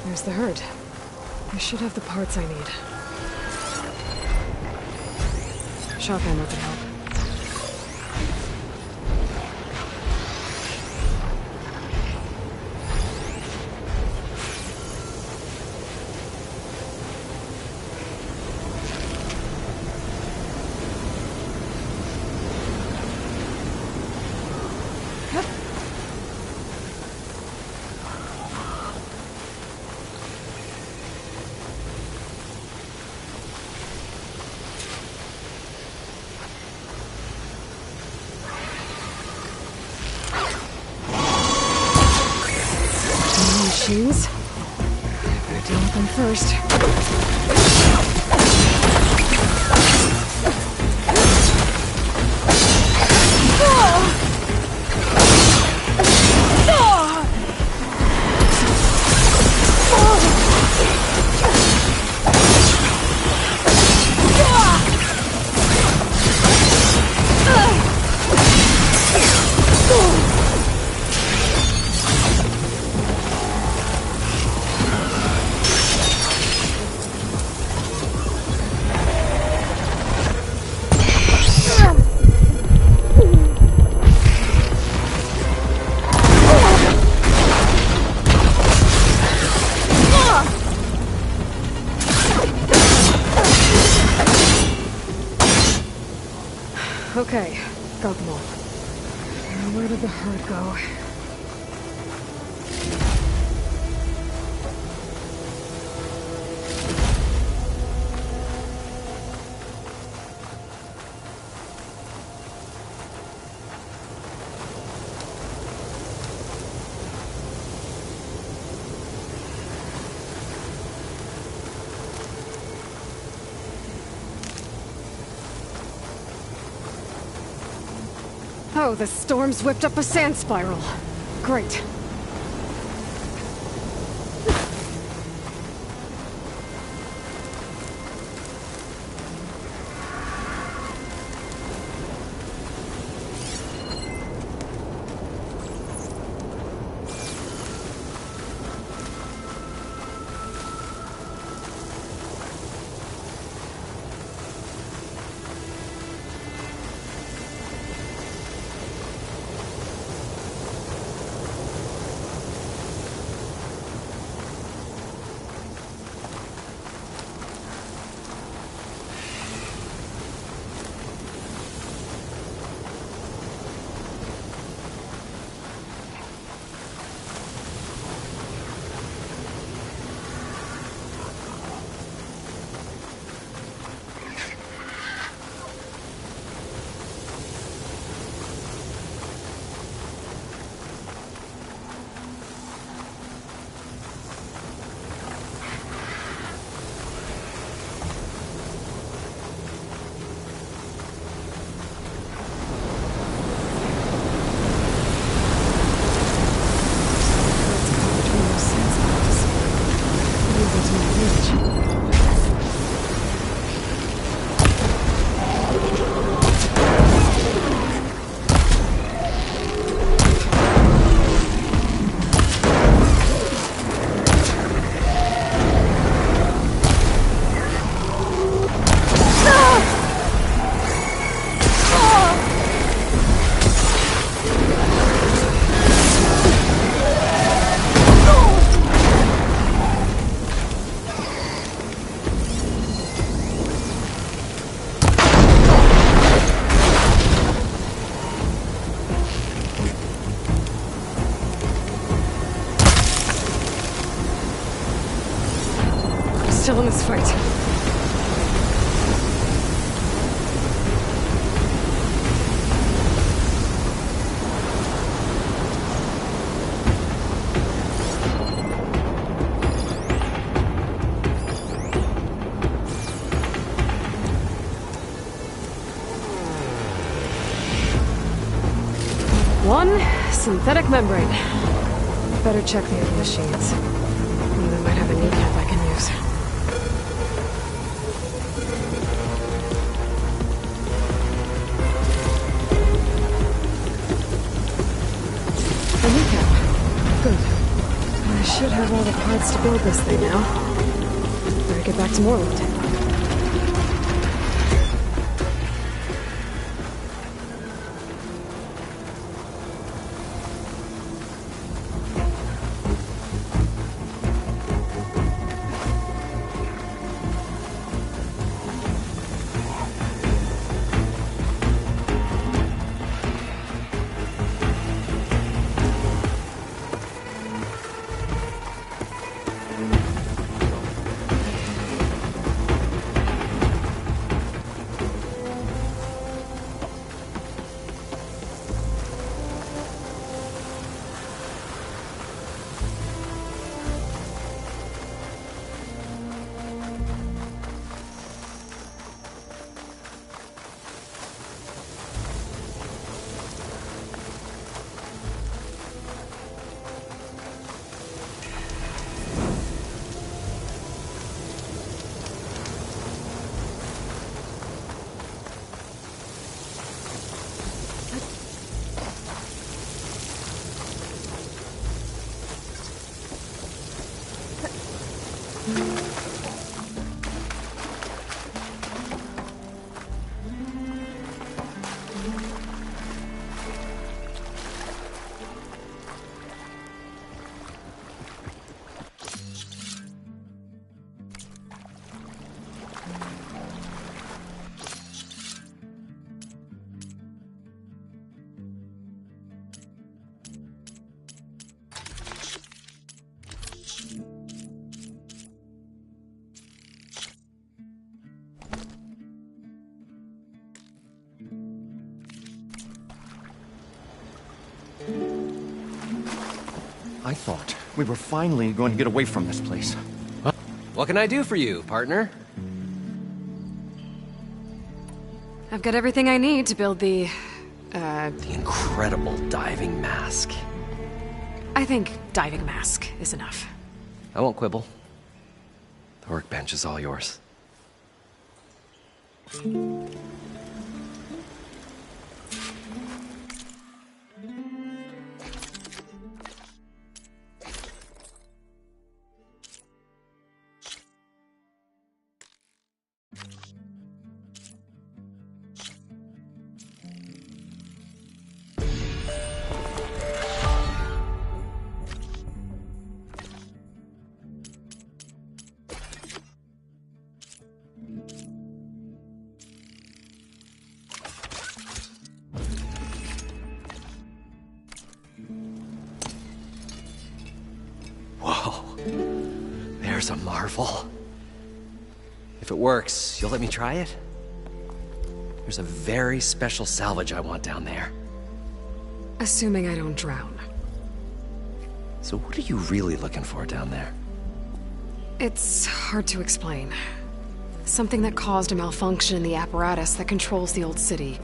[SPEAKER 2] There's the herd. I should have the parts I need. Shock ammo could help. Machines. Better deal with them first. Okay, got them all. Now where did the herd go? Oh, the storm's whipped up a sand spiral. Great. in this fight. One synthetic membrane. Better check the other machines. One of them might have a kneecap I can use. A kneecap. Good. I should have all the parts to build this thing now. Better get back to Moreland.
[SPEAKER 12] I thought we were finally going to get away from this place.
[SPEAKER 13] Huh? What can I do for you, partner?
[SPEAKER 2] I've got everything I need to build the
[SPEAKER 13] incredible diving mask.
[SPEAKER 2] I think diving mask is enough.
[SPEAKER 13] I won't quibble. The workbench is all yours. There's a marvel. If it works, you'll let me try it? There's a very special salvage I want down there.
[SPEAKER 2] Assuming I don't drown.
[SPEAKER 13] So what are you really looking for down there?
[SPEAKER 2] It's hard to explain. Something that caused a malfunction in the apparatus that controls the old city.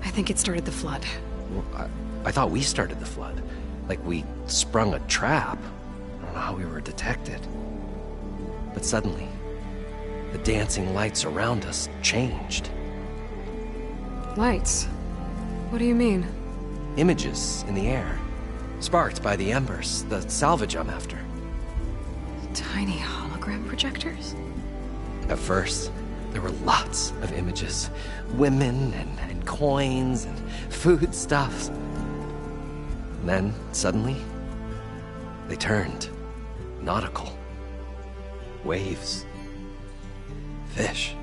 [SPEAKER 2] I think it started the flood.
[SPEAKER 13] Well, I thought we started the flood. Like we sprung a trap. I don't know how we were detected. But suddenly, the dancing lights around us changed.
[SPEAKER 2] Lights? What do you mean?
[SPEAKER 13] Images in the air, sparked by the embers, the salvage I'm after.
[SPEAKER 2] Tiny hologram projectors?
[SPEAKER 13] At first, there were lots of images. Women and coins and foodstuffs. And then, suddenly, they turned nautical. Waves. Fish.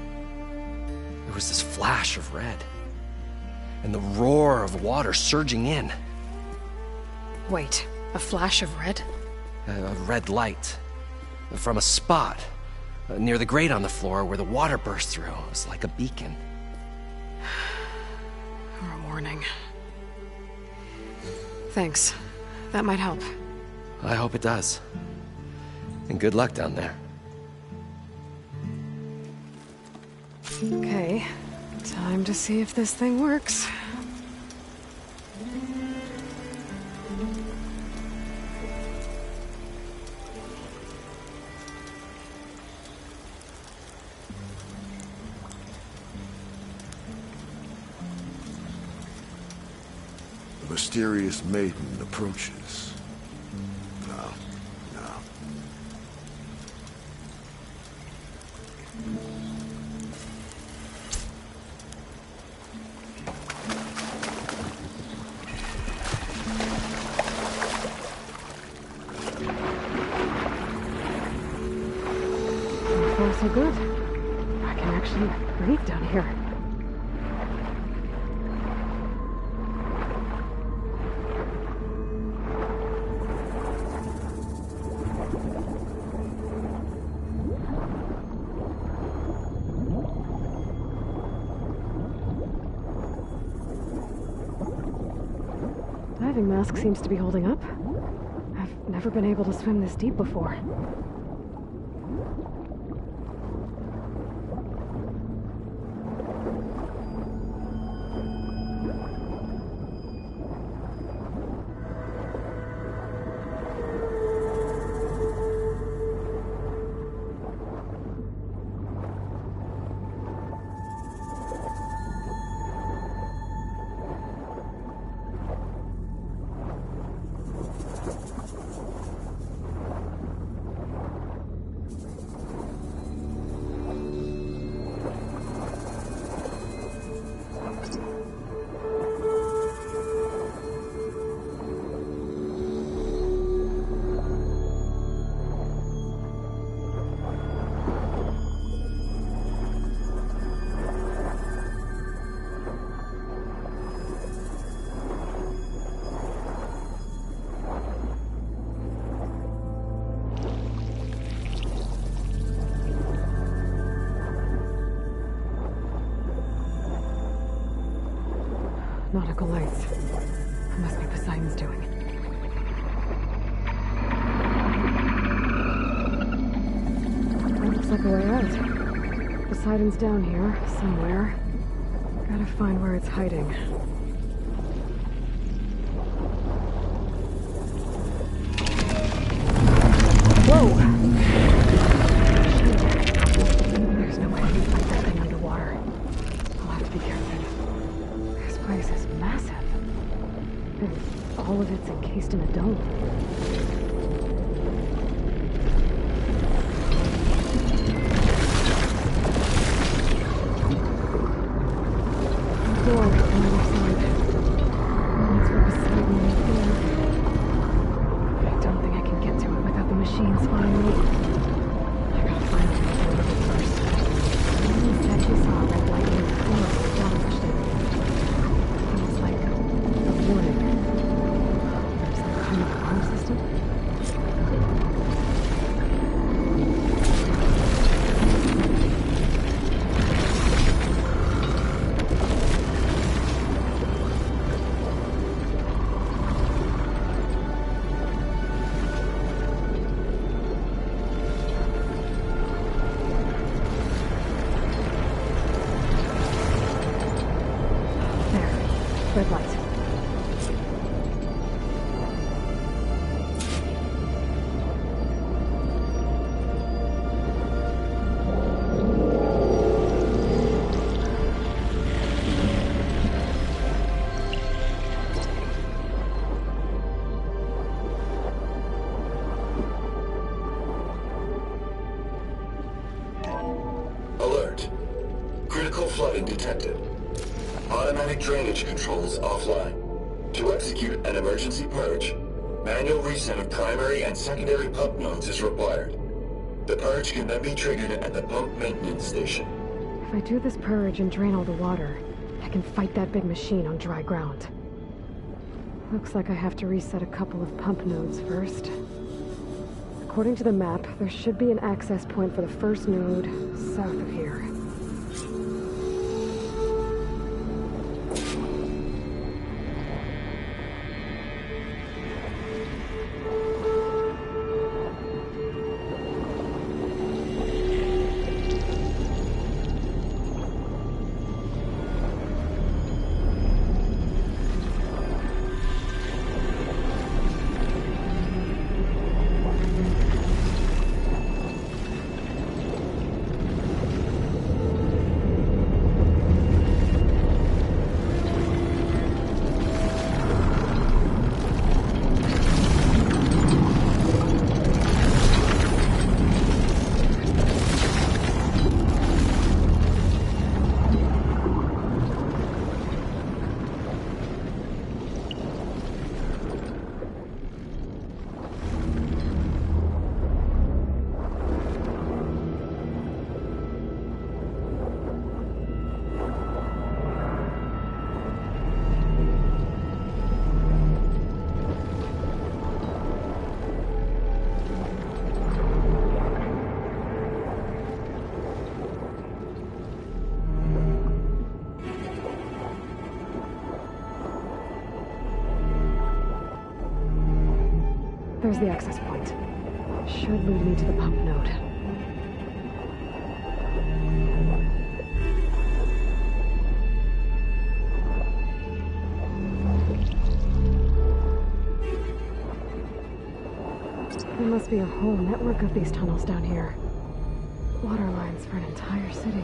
[SPEAKER 13] There was this flash of red. And the roar of water surging in.
[SPEAKER 2] Wait, a flash of red?
[SPEAKER 13] A red light. From a spot Near the grate on the floor where the water burst through. It was like a beacon.
[SPEAKER 2] Or a warning. Thanks. That might help.
[SPEAKER 13] I hope it does. And good luck down there.
[SPEAKER 2] Okay. Time to see if this thing works.
[SPEAKER 14] The mysterious maiden approaches. No.
[SPEAKER 2] So far, so good. I can actually breathe down here. Diving mask seems to be holding up. I've never been able to swim this deep before. Nautical lights. That must be Poseidon's doing. That looks like a way out. Poseidon's down here, somewhere. Gotta find where it's hiding. Whoa! There's no way I can fight that thing underwater. I'll have to be careful. This place is massive. And all of it's encased in a dome. Door on the other side. That's where Poseidon is there. I don't think I can get to it without the machines finding me. I gotta find a way to get it first. Someone said she saw a red light near the corner where John pushed it. Feels like a warning. There's some kind of alarm system. Red light.
[SPEAKER 15] Alert. Critical flooding detected. Automatic drainage controls offline. To execute an emergency purge, manual reset of primary and secondary pump nodes is required. The purge can then be triggered at the pump maintenance station.
[SPEAKER 2] If I do this purge and drain all the water, I can fight that big machine on dry ground. Looks like I have to reset a couple of pump nodes first. The According to the map, there should be an access point for the first node south of here. There's the access point. Should lead me to the pump node. There must be a whole network of these tunnels down here. Water lines for an entire city.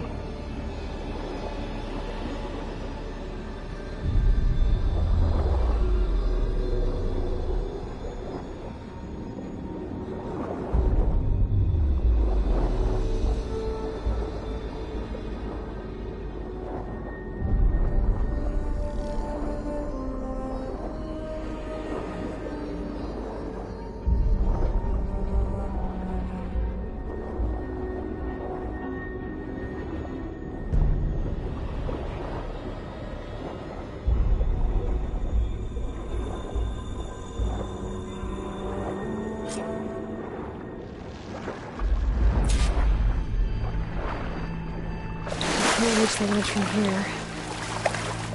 [SPEAKER 2] Can't reach the ledge from here.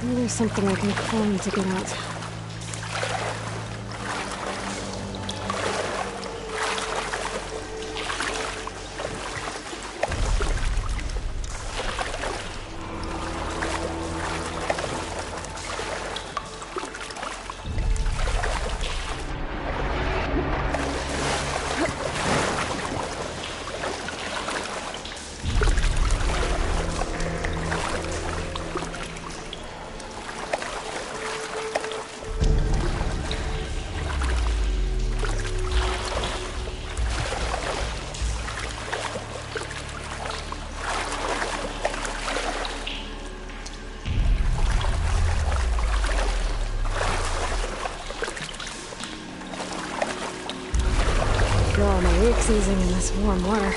[SPEAKER 2] Maybe there's something I can climb to get out. God, my week's easing in this warm water.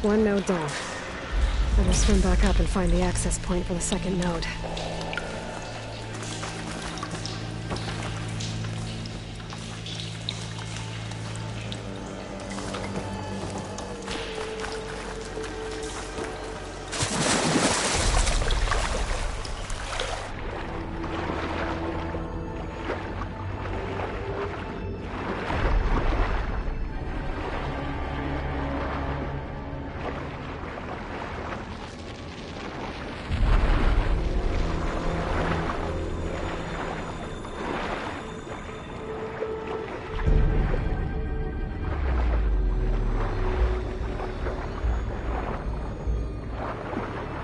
[SPEAKER 2] one node down. Better swim back up and find the access point for the second node.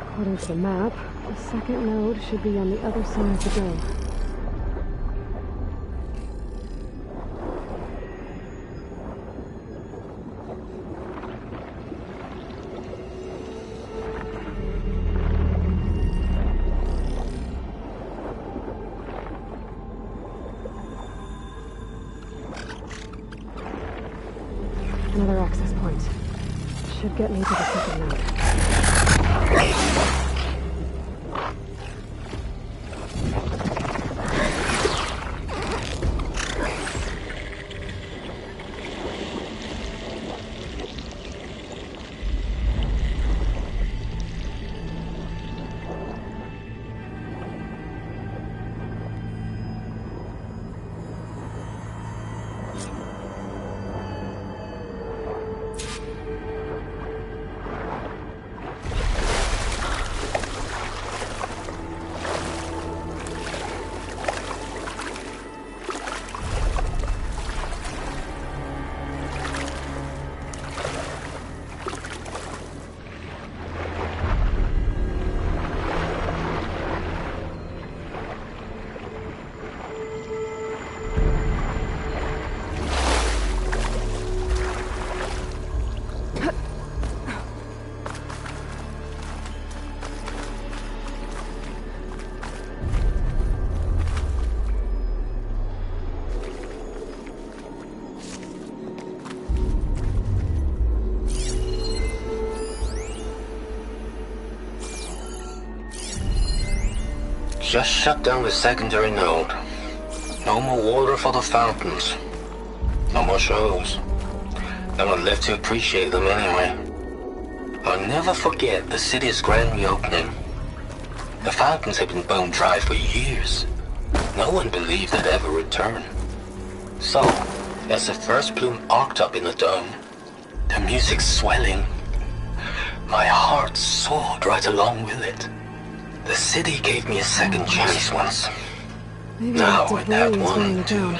[SPEAKER 2] According to the map, the second node should be on the other side of the dome. Another access point. Should get me to the second node.
[SPEAKER 7] Just shut down the secondary node. No more water for the fountains. No more shows. No one left to appreciate them anyway. I'll never forget the city's grand reopening. The fountains had been bone dry for years. No one believed they'd ever return. So, as the first plume arced up in the dome, the music swelling, my heart soared right along with it. The city gave me a second chance once.
[SPEAKER 2] Maybe
[SPEAKER 7] Now
[SPEAKER 2] the
[SPEAKER 7] I'd have
[SPEAKER 2] debris is weighing
[SPEAKER 7] one
[SPEAKER 2] it
[SPEAKER 7] too.
[SPEAKER 2] down.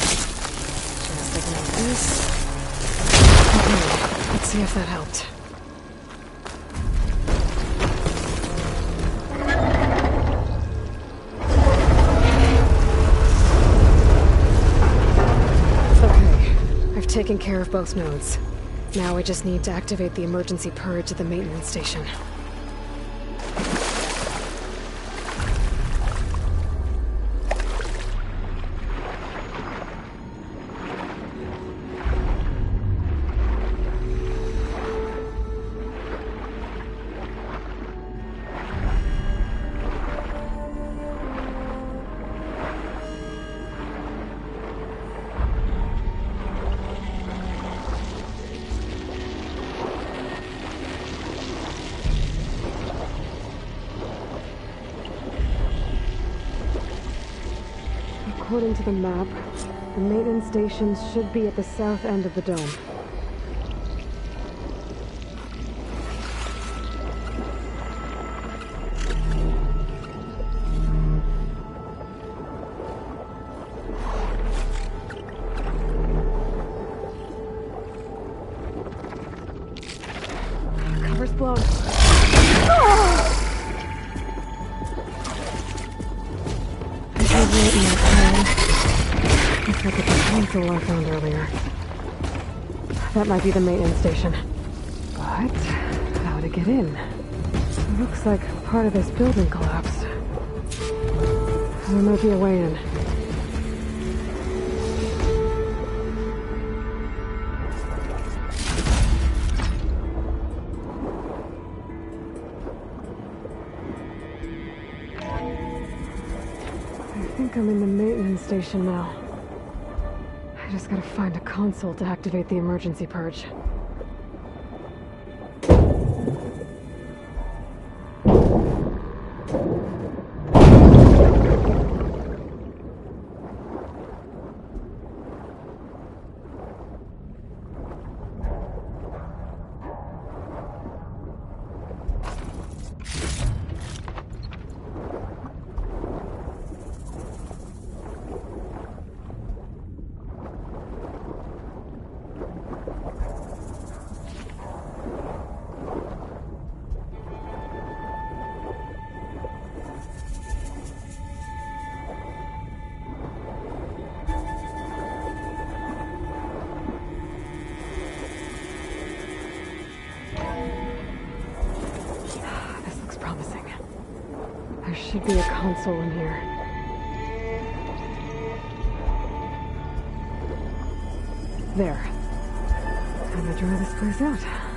[SPEAKER 2] Just ignore this. Okay, let's see if that helped. Taken care of both nodes. Now I just need to activate the emergency purge at the maintenance station. According to the map, the maintenance stations should be at the south end of the dome. Cover's blown. Looks like it's a console I found earlier. That might be the maintenance station. But how to get in. It looks like part of this building collapsed. There might be a way in. I think I'm in the maintenance station now. I just gotta find a console to activate the emergency purge. There should be a console in here. There. Time to dry this place out.